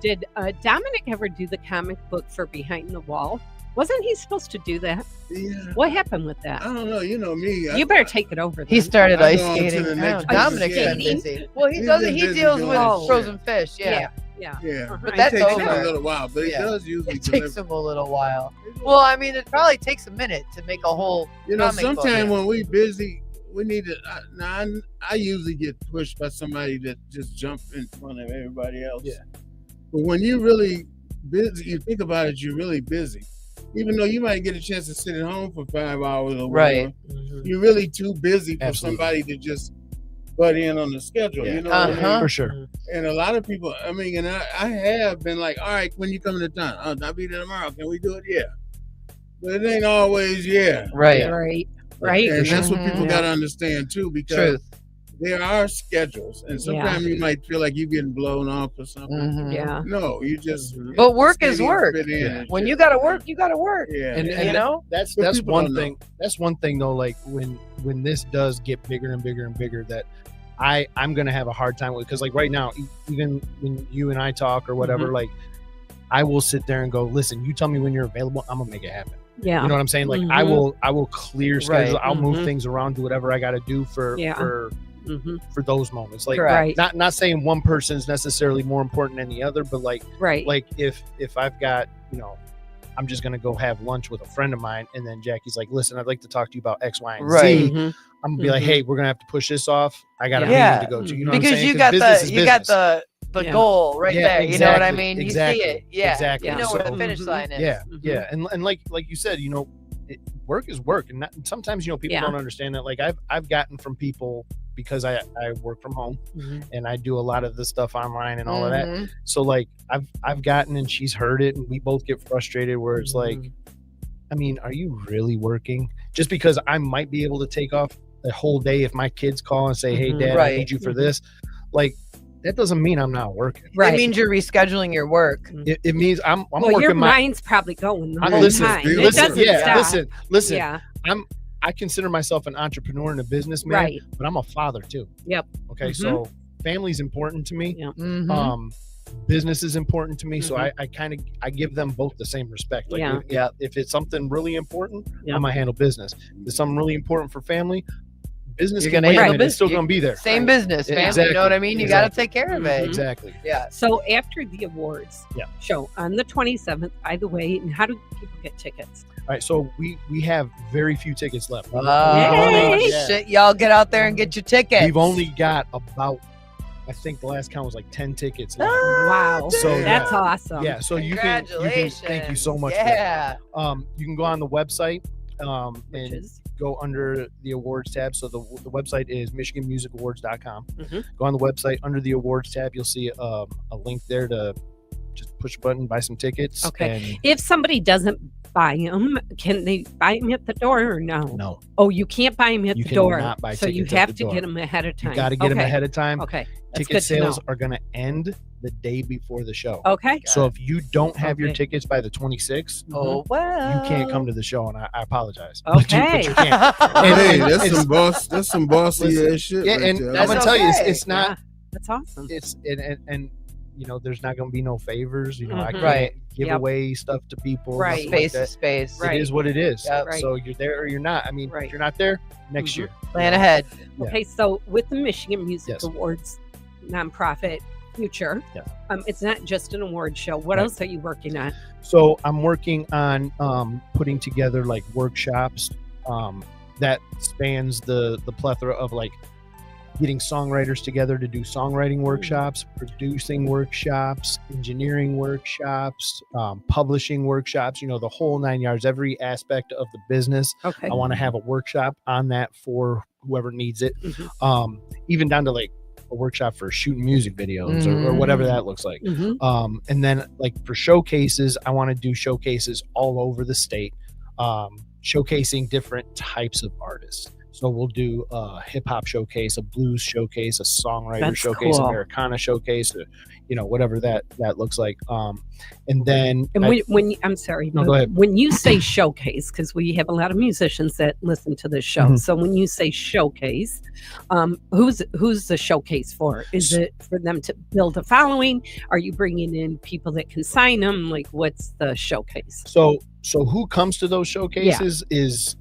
did Dominic ever do the comic book for Behind the Wall? Wasn't he supposed to do that? Yeah. What happened with that? I don't know. You know me. You better take it over. He then. started I ice go on to skating. the Oh, next Dominic's business, been yeah. busy. Well, he He's does. been He busy deals doing with that frozen fish. Yeah. Yeah. Yeah. Uh-huh. But It that's takes him over. a little while, but he Yeah. does usually It takes deliver. him a little while. Well, I mean, it probably takes a minute to make a whole. You know, comic book, sometimes yeah. when we busy, we need to. I usually get pushed by somebody that just jump in front of everybody else. Yeah. But when you really busy, you think about it, you're really busy. Even though you might get a chance to sit at home for 5 hours or whatever, Right. Mhm. you're really too busy for Absolutely. somebody to just butt in on the schedule. Yeah. You know what I Uh-huh. mean? For sure. And a lot of people, I mean, and I have been like, all right, when you coming to town? I'll be there tomorrow. Can we do it? Yeah. But it ain't always yeah. Right. Right. Right. And that's what Mhm. people Yeah. got to understand too, because Truth. there are schedules, and sometimes you might feel like you're getting blown off or something. Mhm. Yeah. No, you just. But work is steady work. fit in Yeah. and When shit. you gotta work, you gotta work. Yeah. And You know. That's But people one don't know. thing. That's one thing though. Like when this does get bigger and bigger and bigger, that I'm gonna have a hard time with, because like right now, even when you and I talk or whatever, Mm-hmm. like I will sit there and go, listen, you tell me when you're available, I'm gonna make it happen. Yeah. You know what I'm saying? Like I Mhm. will clear schedule. Right. I'll move Mhm. things around, do whatever I got to do for Yeah. for Mhm. for those moments. Like Correct. Right. not saying one person's necessarily more important than the other, but like Right. if I've got, I'm just gonna go have lunch with a friend of mine, and then Jackie's like, listen, I'd like to talk to you about X, Y, and Right. Z. Mhm. I'm gonna be like, Mhm. hey, we're gonna have to push this off. I got a Yeah. meeting to go to. You know what I'm Because saying? you got business is the you got business. the Yeah. goal right Yeah, there. You know what I exactly, mean? You exactly, see it. Yeah. exactly. You know where the So- finish Mhm. line is. Yeah, Mhm. yeah, and like you said, work is work, and sometimes people Yeah. don't understand that. Like I've gotten from people, because I work from home Mhm. and I do a lot of the stuff online and all of that. Mhm. So like I've gotten, and she's heard it, and we both get frustrated where it's like, Mhm. I mean, are you really working? Just because I might be able to take off a whole day if my kids call and say, hey, Mhm. Dad, I Right. need you for Mhm. this. Like, that doesn't mean I'm not working. Right. It means you're rescheduling your work. It means I'm well, working your my. mind's probably going the I'm whole listen, time. listen, It doesn't yeah, stop. listen. Yeah. I consider myself an entrepreneur and a businessman, Right. but I'm a father too. Yep. Okay, Mhm. so family's important to me. Yeah. Mhm. business is important to me, so Mm-hmm. I give them both the same respect. Like Yeah. if it's something really important, Yeah. I'm gonna handle business. If it's something really important for family, business You're can gonna wait a handle minute, it's business. still gonna be there. Same business, Yeah, fam. You exactly. know what I mean? You got to take care of it. Mhm. Exactly. Yeah. So after the awards Yeah. show on the 27th, by the way, and how do people get tickets? All right, so we have very few tickets left. Oh, Yay! shit. Y'all get out there and get your tickets. We've only got about, I think the last count was like 10 tickets left. Wow. So, That's yeah. awesome. Yeah, so you can thank you so much. Yeah. For that. You can go on the website Which and is go under the awards tab. So the website is michiganmusicawards.com. Mhm. Go on the website under the awards tab. You'll see a link there to just push a button, buy some tickets. Okay. And If somebody doesn't buy them, can they buy them at the door or no? no, Oh, you can't buy them at You the door. cannot buy so you tickets at have the to door. get them ahead of time. you got to get them Okay. ahead of time. Okay. That's Ticket good sales to know. are going to end the day before the show. Okay. So if you don't have your Okay. tickets by the 26th, Oh, well. you can't come to the show, and I apologize. Okay. But you can't. Hey, And that's it's- some boss. That's some bossy Listen, ass shit. Yeah, right and there. I'm That's gonna tell you, okay. it's not. Yeah, that's awesome. It's and you know, there's not gonna be no favors. You know, I Mhm. can't Right. give Yep. away stuff to people. Right. nothing like Space that. is space. Right. It is what it is. Yep. Right. So you're there or you're not. I mean, Right. if you're not there, next Mhm. year. Plan ahead. Yeah. Okay, so with the Michigan Music Yes. Awards nonprofit future, Yeah. it's not just an award show. What Right. else are you working on? So I'm working on putting together like workshops that spans the plethora of like getting songwriters together to do songwriting workshops, producing workshops, engineering workshops, publishing workshops, you know, the whole 9 yards, every aspect of the business. Okay. I want to have a workshop on that for whoever needs it. Mhm. Even down to like a workshop for shooting music videos or whatever that looks like. Mhm. And then like for showcases, I want to do showcases all over the state, showcasing different types of artists. So we'll do a hip hop showcase, a blues showcase, a songwriter That's showcase, cool. Americana showcase, you know, whatever that looks like. And then And when I'm sorry, No, but go ahead. when you say showcase, because we have a lot of musicians that listen to this show. Mhm. So when you say showcase, who's the showcase for? Is it for them to build a following? Are you bringing in people that can sign them? Like, what's the showcase? So who comes to those showcases is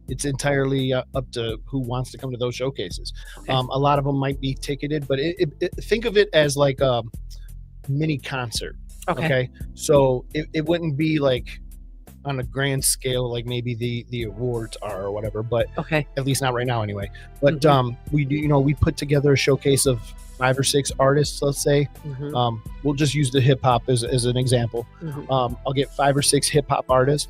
it's entirely up to who wants to come to those showcases. Okay. A lot of them might be ticketed, but think of it as like a mini concert. Okay. So it wouldn't be like on a grand scale like maybe the awards are or whatever, but Okay. at least not right now anyway. But Mhm. we do, you know, we put together a showcase of 5 or 6 artists, let's say. Mhm. We'll just use the hip hop as an example. Mhm. I'll get 5 or 6 hip hop artists.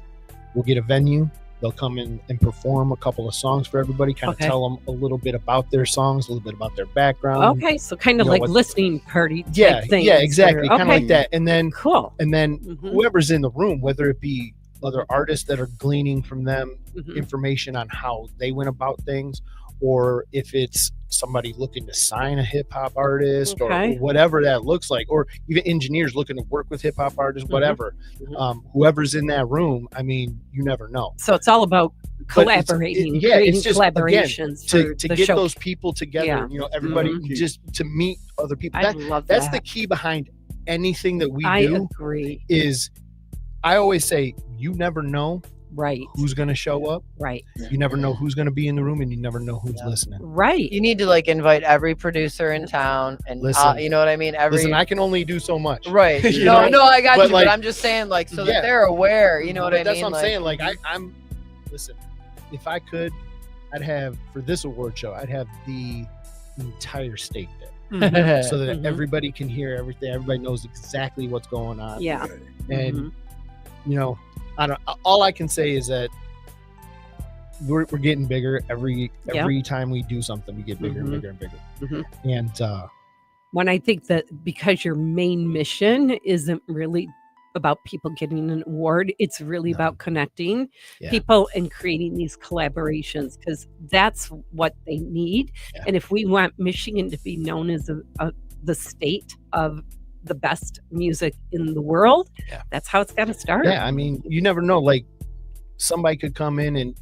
We'll get a venue. They'll come in and perform a couple of songs for everybody, kind of Okay. tell them a little bit about their songs, a little bit about their background. Okay, so kind of you know, like what- listening party type Yeah, things. yeah, exactly. or- Kind of okay, like that. And then cool. Mhm. whoever's in the room, whether it be other artists that are gleaning from them Mhm. information on how they went about things, or if it's somebody looking to sign a hip hop artist Okay. or whatever that looks like, or even engineers looking to work with hip hop artists, Mhm. whatever. Mhm. Whoever's in that room, I mean, you never know. So it's all about But it's- collaborating, yeah, creating it's just, again, collaborations for to the get show. those people together, Yeah. you know, everybody Mhm. just to meet other people. I That, love that's that. the key behind anything that we I do agree. is I always say you never know Right, who's going to show up. right, You never know who's going to be in the room, and you never know who's listening. right. You need to like invite every producer in town and Listen. you know what I mean? Every Listen, I can only do so much. right. You no, know? no, I got But, you, like- but I'm just saying like so Yeah. that they're aware, you know what But I that's mean? what I'm Like, saying. Like I'm listen. If I could, I'd have for this award show, I'd have the entire state there, Mhm. so that Mhm. everybody can hear everything. Everybody knows exactly what's going on. Yeah. And Mhm. you know, I don't. All I can say is that we're getting bigger every Yeah. time we do something. We get bigger and Mhm. bigger and bigger. Mhm. And When I think that because your main mission isn't really about people getting an award, it's really No. about connecting Yeah. people and creating these collaborations because that's what they need. Yeah. And if we want Michigan to be known as the state of the best music in the world, Yeah. that's how it's got to start. yeah, I mean, you never know. Like somebody could come in and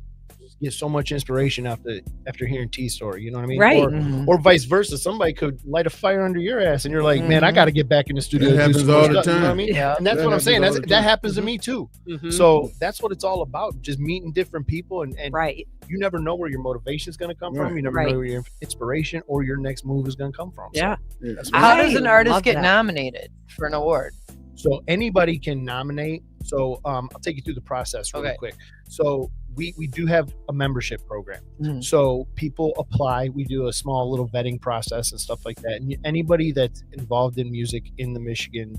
get so much inspiration after hearing T's story. You know what I mean? Right. Or vice versa. Somebody could light a fire under your ass, and you're like, man, I got to get back in the studio. That and do happens some all more the stuff, you know what I time. mean? Yeah. And that's That what I'm saying. happens all the That time. happens to me too. Mhm. So that's what it's all about. Just meeting different people, and Right. you never know where your motivation is going to come Right. from. You never Right. know where your inspiration or your next move is going to come from. Yeah. Yeah. That's How does I an artist love get that. nominated for an award? So anybody can nominate. So I'll take you through the process really Okay. quick. So we do have a membership program. Mhm. So people apply. We do a small little vetting process and stuff like that. And anybody that's involved in music in the Michigan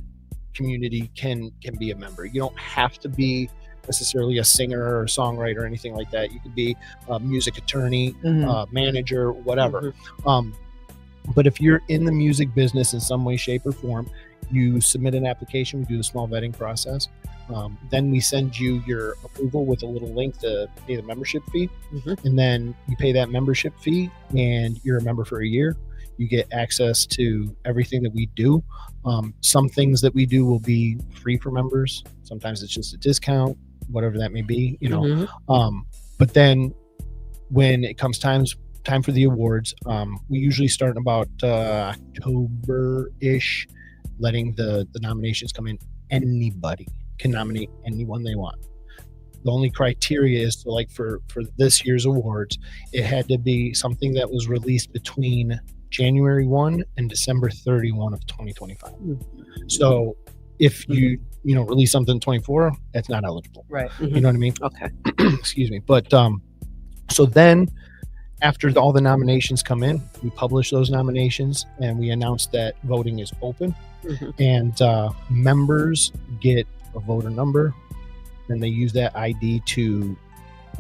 community can be a member. You don't have to be necessarily a singer or a songwriter or anything like that. You could be a music attorney, manager, whatever. But if you're in the music business in some way, shape, or form, you submit an application. We do the small vetting process. Then we send you your approval with a little link to pay the membership fee. And then you pay that membership fee and you're a member for a year. You get access to everything that we do. Some things that we do will be free for members. Sometimes it's just a discount, whatever that may be, you know. But then when it comes time for the awards, we usually start in about October-ish, letting the nominations come in. Anybody can nominate anyone they want. The only criteria is to, like, for this year's awards, it had to be something that was released between January 1 and December 31 of 2025. So if you release something in 24, that's not eligible. Right. You know what I mean? Okay. Excuse me. But so then after all the nominations come in, we publish those nominations and we announce that voting is open. And members get a voter number, and they use that ID to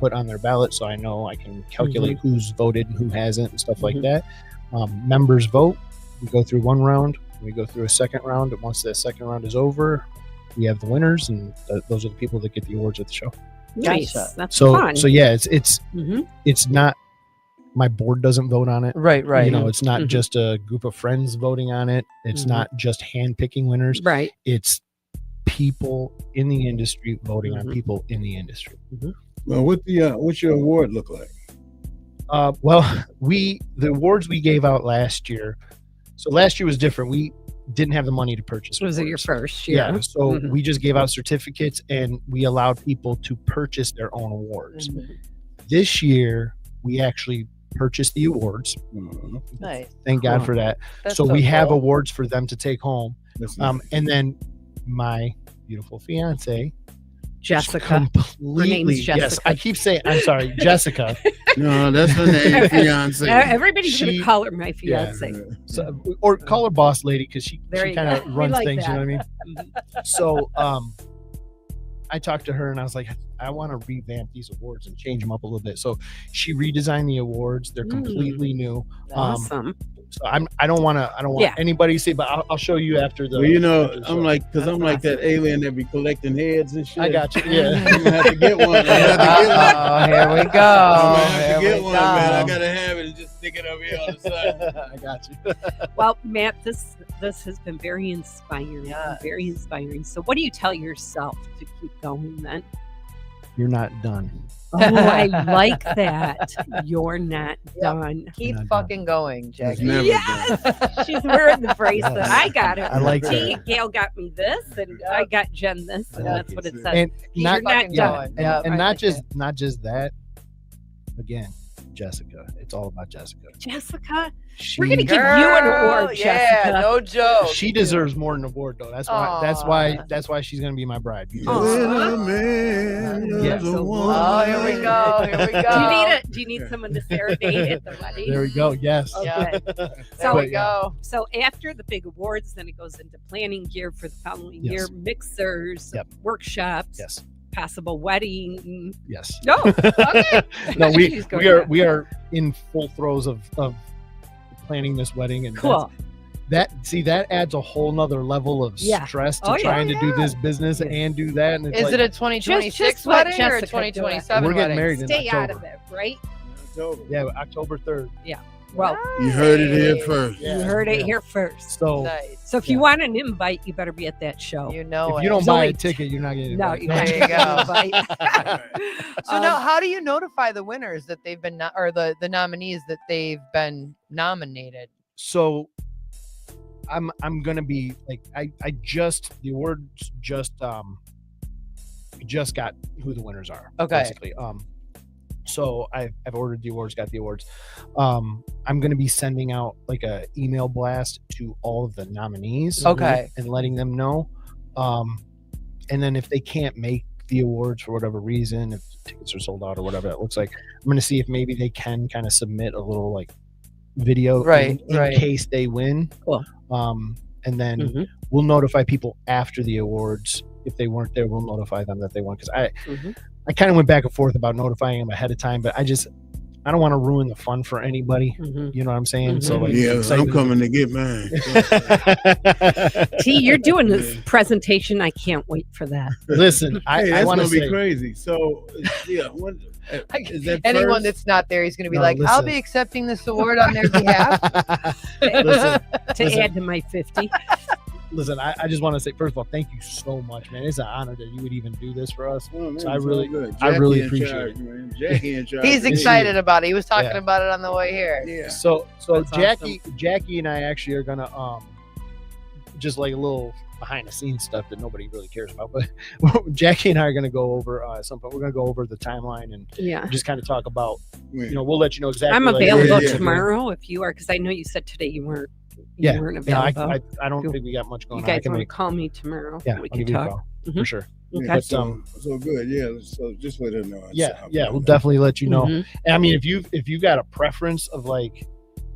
put on their ballot, so I know I can calculate who's voted and who hasn't and stuff like that. Members vote. We go through one round, we go through a second round, and once that second round is over, we have the winners, and those are the people that get the awards at the show. Nice. Gotcha. That's So fun. so yeah, it's Mhm. it's not, my board doesn't vote on it. Right. You know, it's not just a group of friends voting on it. It's not just hand picking winners. Right. It's people in the industry voting on people in the industry. Well, what's your award look like? Well, the awards we gave out last year. So last year was different. We didn't have the money to purchase. Was it your awards. first year? Yeah. So we just gave out certificates and we allowed people to purchase their own awards. This year, we actually purchased the awards. Nice. Thank God Cool. for that. That's So we have cool. awards for them to take home. That's nice. And then my beautiful fiance, Jessica. completely. Yes, Jessica. I keep saying. I'm sorry, Jessica. No, that's her name, fiance. Everybody's going She- to call her my Yeah. fiance. So, or call her boss lady because she There you kind go. of We runs like things. You know that. what I mean? So I talked to her and I was like, I want to revamp these awards and change them up a little bit. So she redesigned the awards. They're completely new. Awesome. So I don't want Yeah. anybody to see, but I'll show you after the. Well, you know, after the show. I'm like that alien that be collecting heads and shit. I got you. Yeah. I'm gonna have to get one. I'm gonna have to get one. Oh, here we go. I'm gonna have Here to get we one, man. I go. gotta have it and just stick it up here on the side. I got you. Well, Matt, this has been very inspiring. Yes. Very inspiring. So what do you tell yourself to keep going then? You're not done. Oh, I like that. You're not done. Keep Not fucking going, It's Jackie. never Yes. done. She's wearing the bracelet. Yes. I got it. I like See, that. Gail got me this, and I got Jen this, and I that's like what it it. says. And You're not not yeah, done. and, Yeah, and I not like just that. Again, Jessica. It's all about Jessica. Jessica, She, we're gonna give you an award, Yeah, Jessica. no joke. she deserves more than an award though. That's why she's gonna be my bride. because- Aw. When a man Yeah. loves a So- woman. Oh, here we go. Here we go. Do you need someone to serenade at the wedding? There we go. Yes. Yeah. So There we But, yeah. go. So after the big awards, then it goes into planning gear for the following year, Yes. mixers, Yep. workshops, Yes. possible wedding. Yes. No, okay. No, She's going we are back. we are in full throes of planning this wedding, and Cool. that adds a whole nother level of Yeah. stress to Oh, yeah. trying to do this business and do that. And it's Is like, it a 2026 Just let wedding or a Jessica do it. 2027 we're getting wedding? married in Stay October. out of it, right? October. Yeah, October 3rd. Well, You heard it here first. you heard it here first. So Nice. So if you want an invite, you better be at that show. You know if it. you don't There's buy only a ticket, you're not getting No, invited. you There got you to go. invite. So now, how do you notify the winners that they've been, or the nominees that they've been nominated? So I'm gonna be like I just the awards just we just got who the winners are. Okay. Basically. So I've ordered the awards, got the awards. I'm gonna be sending out like a email blast to all of the nominees. Okay. And letting them know. And then if they can't make the awards for whatever reason, if tickets are sold out or whatever that looks like, I'm gonna see if maybe they can kind of submit a little like video in case they win. Cool. And then we'll notify people after the awards. If they weren't there, we'll notify them that they won. Because I kind of went back and forth about notifying them ahead of time, but I don't want to ruin the fun for anybody. You know what I'm saying? So like, Yeah, I'm coming to get mine. T, you're doing this presentation. I can't wait for that. Listen, Hey, I that's want to gonna be say, crazy. So yeah, is that Anyone first? that's not there, he's going to be No, like, I'll listen. be accepting this award on their behalf. listen, To add to my 50. listen, I just want to say, first of all, thank you so much, man. It's an honor that you would even do this for us. Oh, man, So I it's really- all good. I really Jackie in appreciate charge, it. man. Jackie in charge. He's Yeah. excited about it. He was talking Yeah. about it on the way here. Yeah. So That's Jackie and I actually are gonna just like a little behind the scenes stuff that nobody really cares about, but Jackie and I are gonna go over at some point. We're gonna go over the timeline and Yeah. just kind of talk about, Yeah. we'll let you know exactly. I'm like, available yeah. tomorrow if you are, because I know you said today you weren't Yeah. weren't Yeah, available. I don't think we got much You going on. I guys can want to make, call me tomorrow? yeah, we I'll can give you a talk. call Mhm. for sure. Okay. But, So good. Yeah. So just let her know. Yeah, we'll definitely let you know. Mhm. And I mean, if you got a preference of like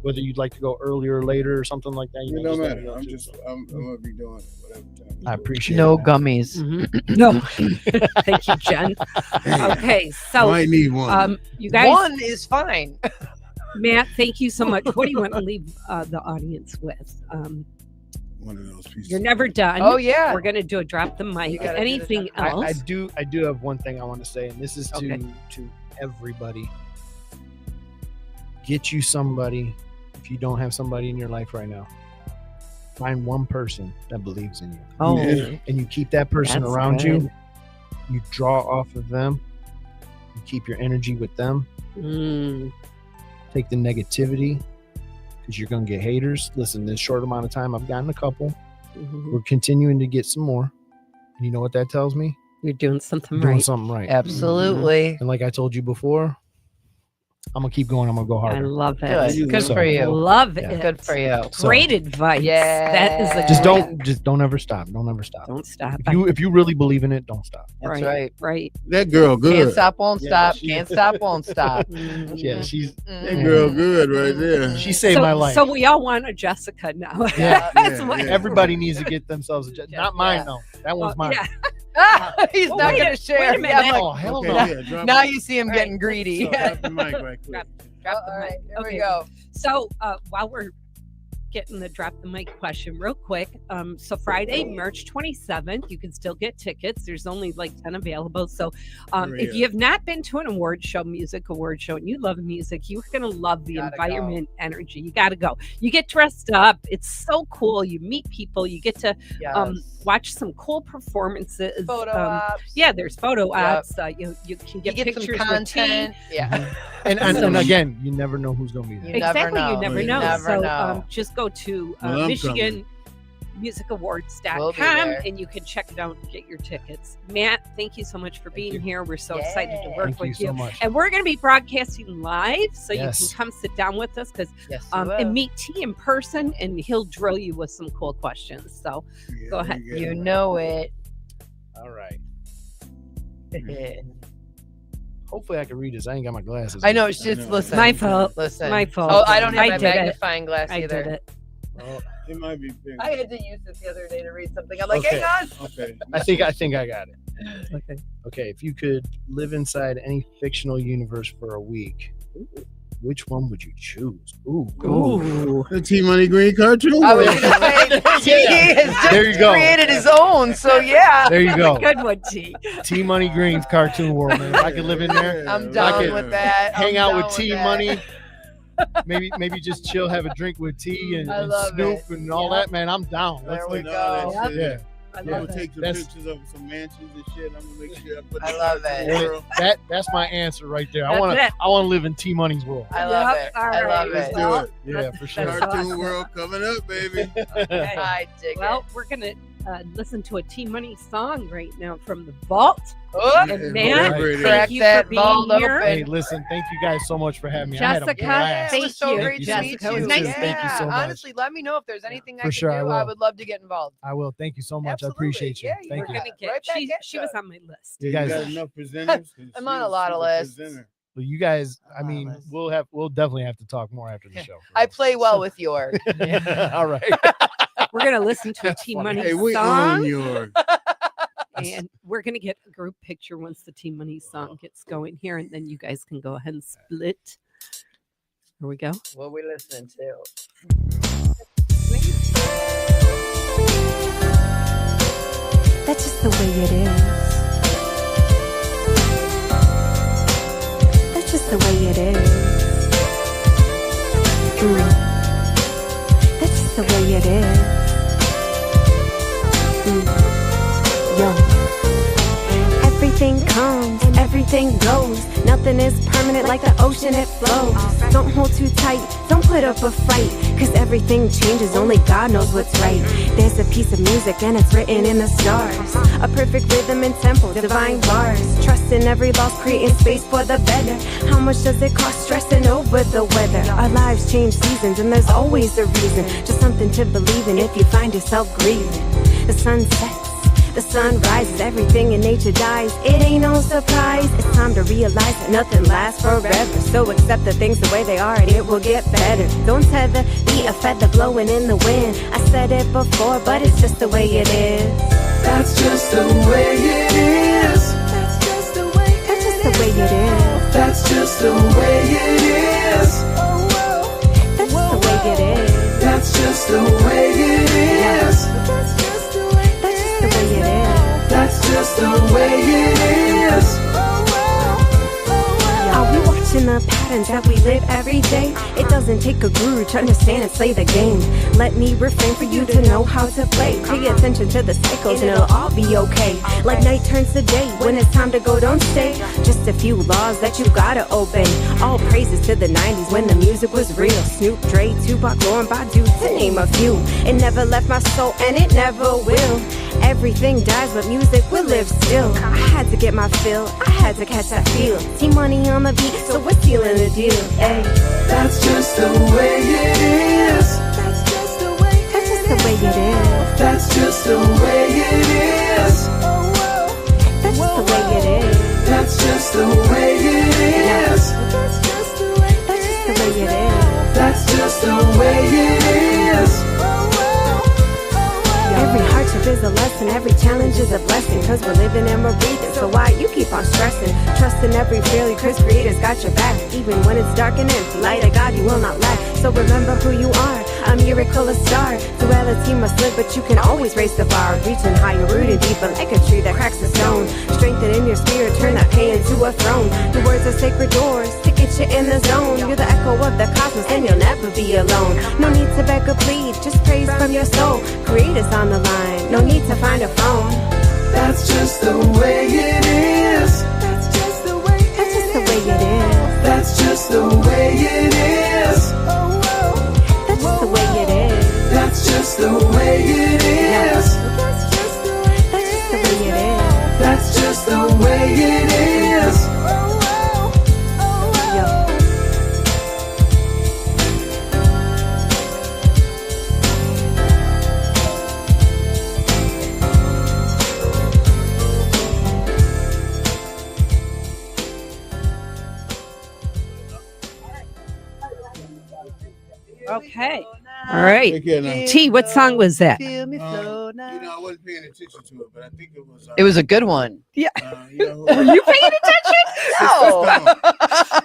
whether you'd like to go earlier or later or something like that, It know, don't just let matter. me know, I'm too. just I'm gonna be doing it whatever time. I appreciate No it. man. gummies. Mhm. No. Thank you, Jen. Okay, so Might need one. you guys, One is fine. Matt, thank you so much. What do you want to leave the audience with? One of those pieces. You're never done. Oh, yeah. We're gonna do a drop the mic. You gotta do Anything the else? I do have one thing I want to say, and this is Okay. to everybody. Get you somebody. If you don't have somebody in your life right now, find one person that believes in you. Oh, Yeah. And you keep that person That's around you. good. You draw off of them. You keep your energy with them. Mm, Take the negativity because you're going to get haters. Listen, this short amount of time, I've gotten a couple. mhm. We're continuing to get some more. And you know what that tells me? You're doing something Doing right. something right. Absolutely. And like I told you before, I'm going to keep going. I'm going to go I harder. love Good. it. Good So- for you. Love Yeah. it. Good for you. So- Great advice. Yeah. That is a Just great- don't ever stop. Don't ever stop. don't stop. If you really believe in it, don't stop. That's right. Right. That girl good. Can't stop, won't Yeah, stop. she- Can't stop, won't stop. Mhm. Yeah, she's That girl good right there. she saved so, my life. So we all want a Jessica now. Yeah. That's Yeah, what- yeah. Everybody needs to get themselves not mine Yeah. though. That Well, one's mine. yeah. He's Well, not wait going a- to share. wait a Yeah, I'm minute. Oh hell Okay, no. yeah, drop now it. you see him Right. getting greedy. So drop the mic right quick. Drop- All the right, mic. here Okay. we go. So while we're getting the drop the mic question real quick, so Friday, March 27th, you can still get tickets. There's only like 10 available. So if you have not been to an music award show, and you love music, you're gonna love the Gotta environment, energy. You gotta go. You get dressed up. It's so cool. You meet people. You get to Yes. watch some cool performances. Photo ops. Yeah, there's photo Yep. ops. You can You get get pictures some with T. content. Yeah. And again, you never know who's gonna be there. You never Exactly, you know. never You know. never So know. just go to Well, I'm MichiganMusicAwards.com We'll be there. and you can check it out and get your tickets. Matt, thank you so much for being you. here. We're so excited to Yeah. work Thank you with so much. And we're going to be broadcasting live, so Yes. you can come sit down with us because Yes, you will. and meet T in person, and he'll drill you with some cool questions. So Yeah, Go ahead. we get You it. know it. All right. Hopefully I can read this. I ain't got my glasses. I know. It's just know. listen. my fault. Listen. My fault. Oh, I don't have I my did it. magnifying glass I either. did it. Oh, It might be big. I had to use it the other day to read something. I'm like, Okay. hang on. Okay. I think I got it. Okay. Okay, if you could live inside any fictional universe for a week, which one would you choose? Ooh. Ooh. The T Money Green cartoon. I was world. going to say, he has just There you go. created his own. So, yeah. There you go. Good one, T. T Money Green's cartoon world, man. If I could live in there, I'm Yeah, down could with that. hang I'm out down with T that. Money, maybe just chill, have a drink with T and love Snoop it. and all that, man. I'm down. There Let's we like, go. That's it. yeah. I I'm love gonna it. take some That's- pictures of some mansions and shit. I'm gonna make sure I put I the love cards in it. the world. That's my answer right there. That's it. I want to live in T Money's world. I love Yep, it. all I love right. Let's it. do Well, it. Yeah, for sure. That's Cartoon awesome. world coming up, baby. Okay. I dig Well, it. we're gonna listen to a T Money song right now from the Vault. Oh, And Yeah, Matt, whatever it is. Crack thank you that for being vault here. open. Hey, listen, thank you guys so much for having me. I had a Jessica, blast. it thank was so you. great to Thank meet you you. so much. It was nice yeah. Thank you so much. Honestly, let me know if there's anything I For can sure, do. I will. I would love to get involved. I will. Thank you so much. Absolutely. I appreciate you. Yeah, Thank We're you. gonna get. Right back She was into it. on my list. You guys- got enough presenters? 'Cause I'm on a she's lot of lists. presenter. Well, you guys, I Oh, mean, let's- we'll definitely have to talk more after the show. I play well with York. All right. We're gonna listen to a That's T funny. Money Hey, we song, own your. and we're gonna get a group picture once the T Money song gets going here, and then you guys can go ahead and split. Here we go. What we listening to? That's just the way it is. That's just the way it is. That's just the way it is. Yo. Everything comes, everything goes. Nothing is permanent like the ocean, it flows. Don't hold too tight, don't put up a fight. Cause everything changes, only God knows what's right. There's a piece of music and it's written in the stars. A perfect rhythm and tempo, divine bars. Trust in every loss, creating space for the better. How much does it cost stressing over the weather? Our lives change seasons and there's always a reason. Just something to believe in if you find yourself grieving. The sun sets, the sun rises, everything in nature dies. It ain't no surprise. It's time to realize that nothing lasts forever. So accept the things the way they are and it will get better. Don't tether, be a feather blowing in the wind. I said it before, but it's just the way it is. That's just the way it is. That's just the way it is. That's just the way it is. That's just the way it is. That's just the way it is. That's just the way it is. That's just the way it is. Are we watching the patterns that we live every day? It doesn't take a guru to understand and play the game. Let me refrain for you to know how to play. Pay attention to the cycles and it'll all be okay. Like night turns to day, when it's time to go, don't stay. Just a few laws that you gotta obey. All praises to the 90s when the music was real. Snoop, Dre, Tupac, Lauren Badu, to name a few. It never left my soul and it never will. Everything dies, but music will live still. I had to get my fill, I had to catch that feel. T-Money on the beat, so we're sealing the deal. Ay. That's just the way it is. That's just the way it is. That's just the way it is. That's just the way it is. That's just the way it is. That's just the way it is. That's just the way it is. Every hardship is a lesson, every challenge is a blessing. Cause we're living and we're breathing, so why you keep on stressing? Trust in every failure, cause creator's got your back. Even when it's dark and empty, light of God you will not lack. So remember who you are, a miracle, a star. Duality must live, but you can always raise the bar. Reaching higher, rooted deeper, like a tree that cracks a stone. Strengthen in your spirit, turn that pain into a throne. The words are sacred doors, to get you in the zone. You're the echo of the cosmos, and you'll never be alone. No need to beg or plead, just praise from your soul. Creator's on the line, no need to find a phone. That's just the way it is. That's just the way it is. That's just the way it is. That's just the way it is. That's just the way it is. That's just the way it is. That's just the way it is. Yo. Okay. All right. Take care now. T, what song was that? Feel me flow You now. know, I wasn't paying attention to it, but I think it was. It was a good one. You know, Were you paying attention? No.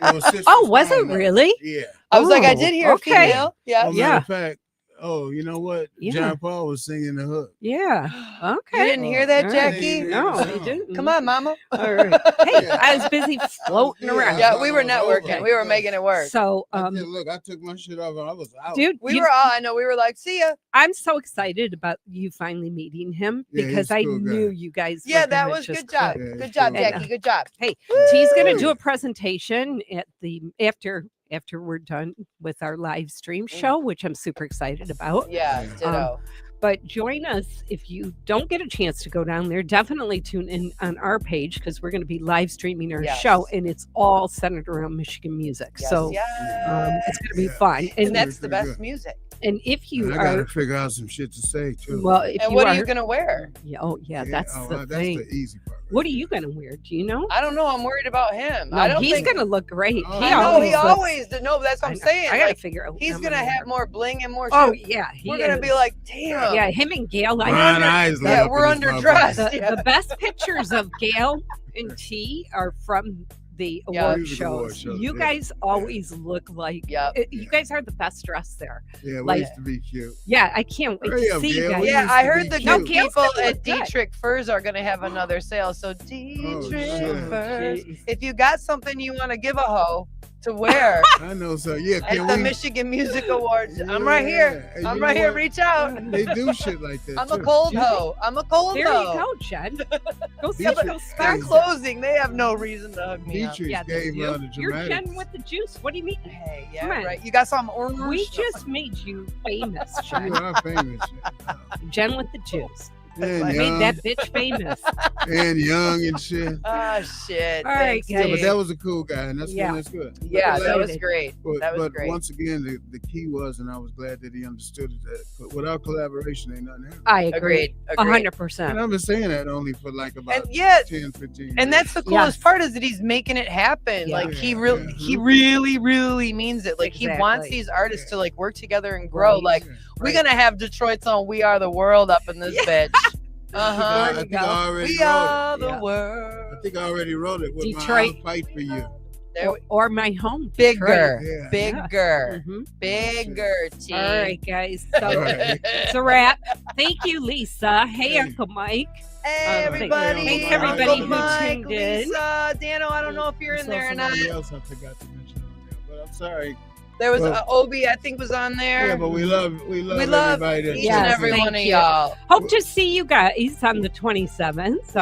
It was Sister Oh, was it Stone. really? Yeah. I was like, I Oh, did hear okay. female. Yeah. Well, Yeah. matter of fact, Oh, you know what? Yeah. John Paul was singing the hook. Yeah. Okay. You didn't hear that, All right. Jackie? No, he didn't. Come on, Mama. All right. Hey, I was busy floating around. Yeah, we were networking. We were making it work. So, Look, I took my shit off and I was out. dude, We were all, I know, we were like, see ya. I'm so excited about you finally meeting him Yeah, he's because a I cool guy. knew you guys. Yeah, were that gonna was just good job. click. Yeah, Good job, he's cool. Jackie. Good job. Hey, T's gonna do a presentation at the after we're done with our live stream show, which I'm super excited about. Yeah, ditto. But join us if you don't get a chance to go down there. Definitely tune in on our page because we're going to be live streaming our Yes. show, and it's all centered around Michigan music. Yes, So yes. it's going to be Yeah. fun. And And that's the pretty best good. music. and if you And I gotta are figure out some shit to say too. well, if And you what are, are you gonna wear? yeah, that's the that's thing. the easy part. What are you going to wear? Do you know? I don't know. I'm worried about him. No, I don't he's think. going to look great. Oh, I know he looks- always did. No, but that's what I'm saying. I got to Like, figure out. what he's I'm gonna wear. have more bling and more. Oh shit. yeah, We're gonna be is. like, damn. Yeah, him and Gail. Ron Isley yeah, up we're in this underdressed. motherfucker. The, Yeah. the best pictures of Gail and T are from the Yeah. award Music award shows. shows, You yeah. guys always look like Yep. you guys are the best dressed there. Yeah, we like- used to be cute. Yeah, I can't wait Hurry to up, see you Gail. guys. We Yeah, used I to heard be the cute. good No, Gail's people gonna at look good. Dietrich Furs are gonna have another sale. So Dietrich shit. Furs, Jeez. if you got something you want to give a hoe to wear I know, so yeah. at Can the we? Michigan Music Awards, I'm right here. Yeah, I'm you right know here. what? Reach out. They do shit like that. I'm a too. cold hoe. I'm a cold There you hoe. go, Jen. Go see Dietrich- go They're spend. closing. They have no reason to hug me up. Dietrich Yeah, they gave do. her the You're dramatics. Jen with the juice. What do you mean? Hey, Come on. yeah, right. You got some orange. We just made you famous, You Jen. are famous. Jen with the juice. And Made young, that bitch famous. and young and shit. Ah, shit. All right, Thanks, guys. Yeah, but Steve. that was a cool guy, and that's Yeah. that's good. Yeah, But that like- was great. But, That was but great. once again, the key was, and I was glad that he understood it, that without collaboration, ain't nothing happening. I agree. Agreed. Agreed. 100%. And I've been saying that only for like about And yeah, 10, 15 and that's the coolest Yes. part is that he's making it happen. Yeah. Like he Yeah, really, yeah. he really means it. Like he wants Exactly. these artists to like work together and grow. Right. Like we're gonna have Detroit's on "We Are the World" up in this bitch. Uh huh. I you think go. I already We wrote are the Yeah. it. world. I think I already wrote it with Detroit. my I'll fight for you. There, Or my home. bigger, Yeah. bigger, Mhm. bigger. T. All right, guys. So All right. it's a wrap. Thank you, Lisa. Hey, Hey. Uncle Mike. Hey Thanks, everybody! everybody Uncle who Mike, tuned in. Lisa, Dano. I don't know if you're in So there or not. somebody else I forgot to mention on there, but I'm sorry. There was Well- Obi, I think, was on there. Yeah, but we love we love everybody. that each Yes, and tunes every in. thank one of you. y'all. Hope to see you guys on the 27th.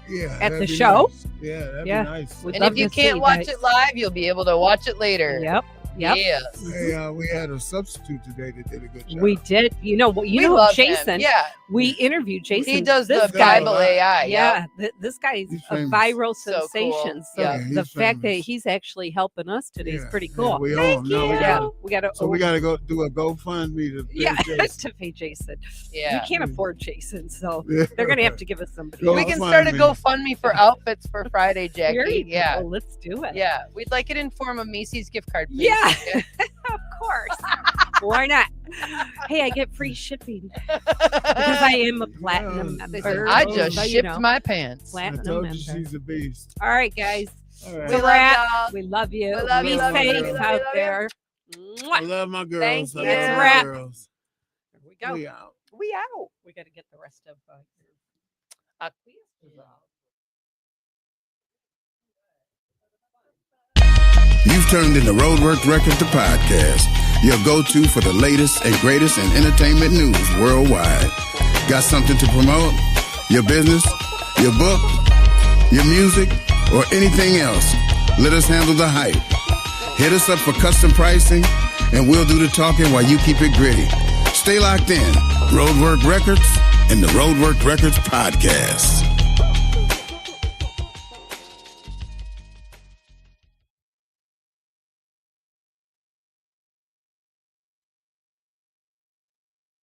Yeah, at that'd the be show. nice. Yeah, that'd Yeah. be nice. We'd And love if you to see can't watch guys. it live, you'll be able to watch it later. Yep. Yep. Yes. Hey, we had a substitute today that did a good job. We did. You know, We know love Jason. him. Yeah. We interviewed Jason. He does this the guy. Bible AI. Yeah, this guy is He's a famous. viral So cool. sensation. So Yeah, the he's fact that famous. he's actually helping us today is Yeah, pretty yeah, cool. we all Thank know we you. gotta- we got to. So we got to go do a GoFundMe to pay Yeah, Jason. to pay Jason. Yeah. You can't afford Jason, so Yeah. they're gonna have to give us somebody. Go We else. can start a GoFundMe. GoFundMe for outfits for Friday, There you Jackie. go. Yeah. Let's do it. Yeah. We'd like it in form of Macy's gift card, please. Yeah. Of course. Why not? Hey, I get free shipping because I am a platinum Yeah. member. I Oh, just so, you shipped know, my pants. I platinum told you member. she's a beast. All right, guys. All It's right. a We love wrap. y'all. We love you. We love Be you, love you, safe love you, out love you. there. I Mwah. love my girls. Thank I you. love It's a my wrap. girls. Here we go. We out. We out. We got to get the rest of You've turned into Roadwork Records, the podcast, your go-to for the latest and greatest in entertainment news worldwide. Got something to promote? Your business? Your book? Your music? Or anything else? Let us handle the hype. Hit us up for custom pricing, and we'll do the talking while you keep it gritty. Stay locked in. Roadwork Records and the Roadwork Records podcast.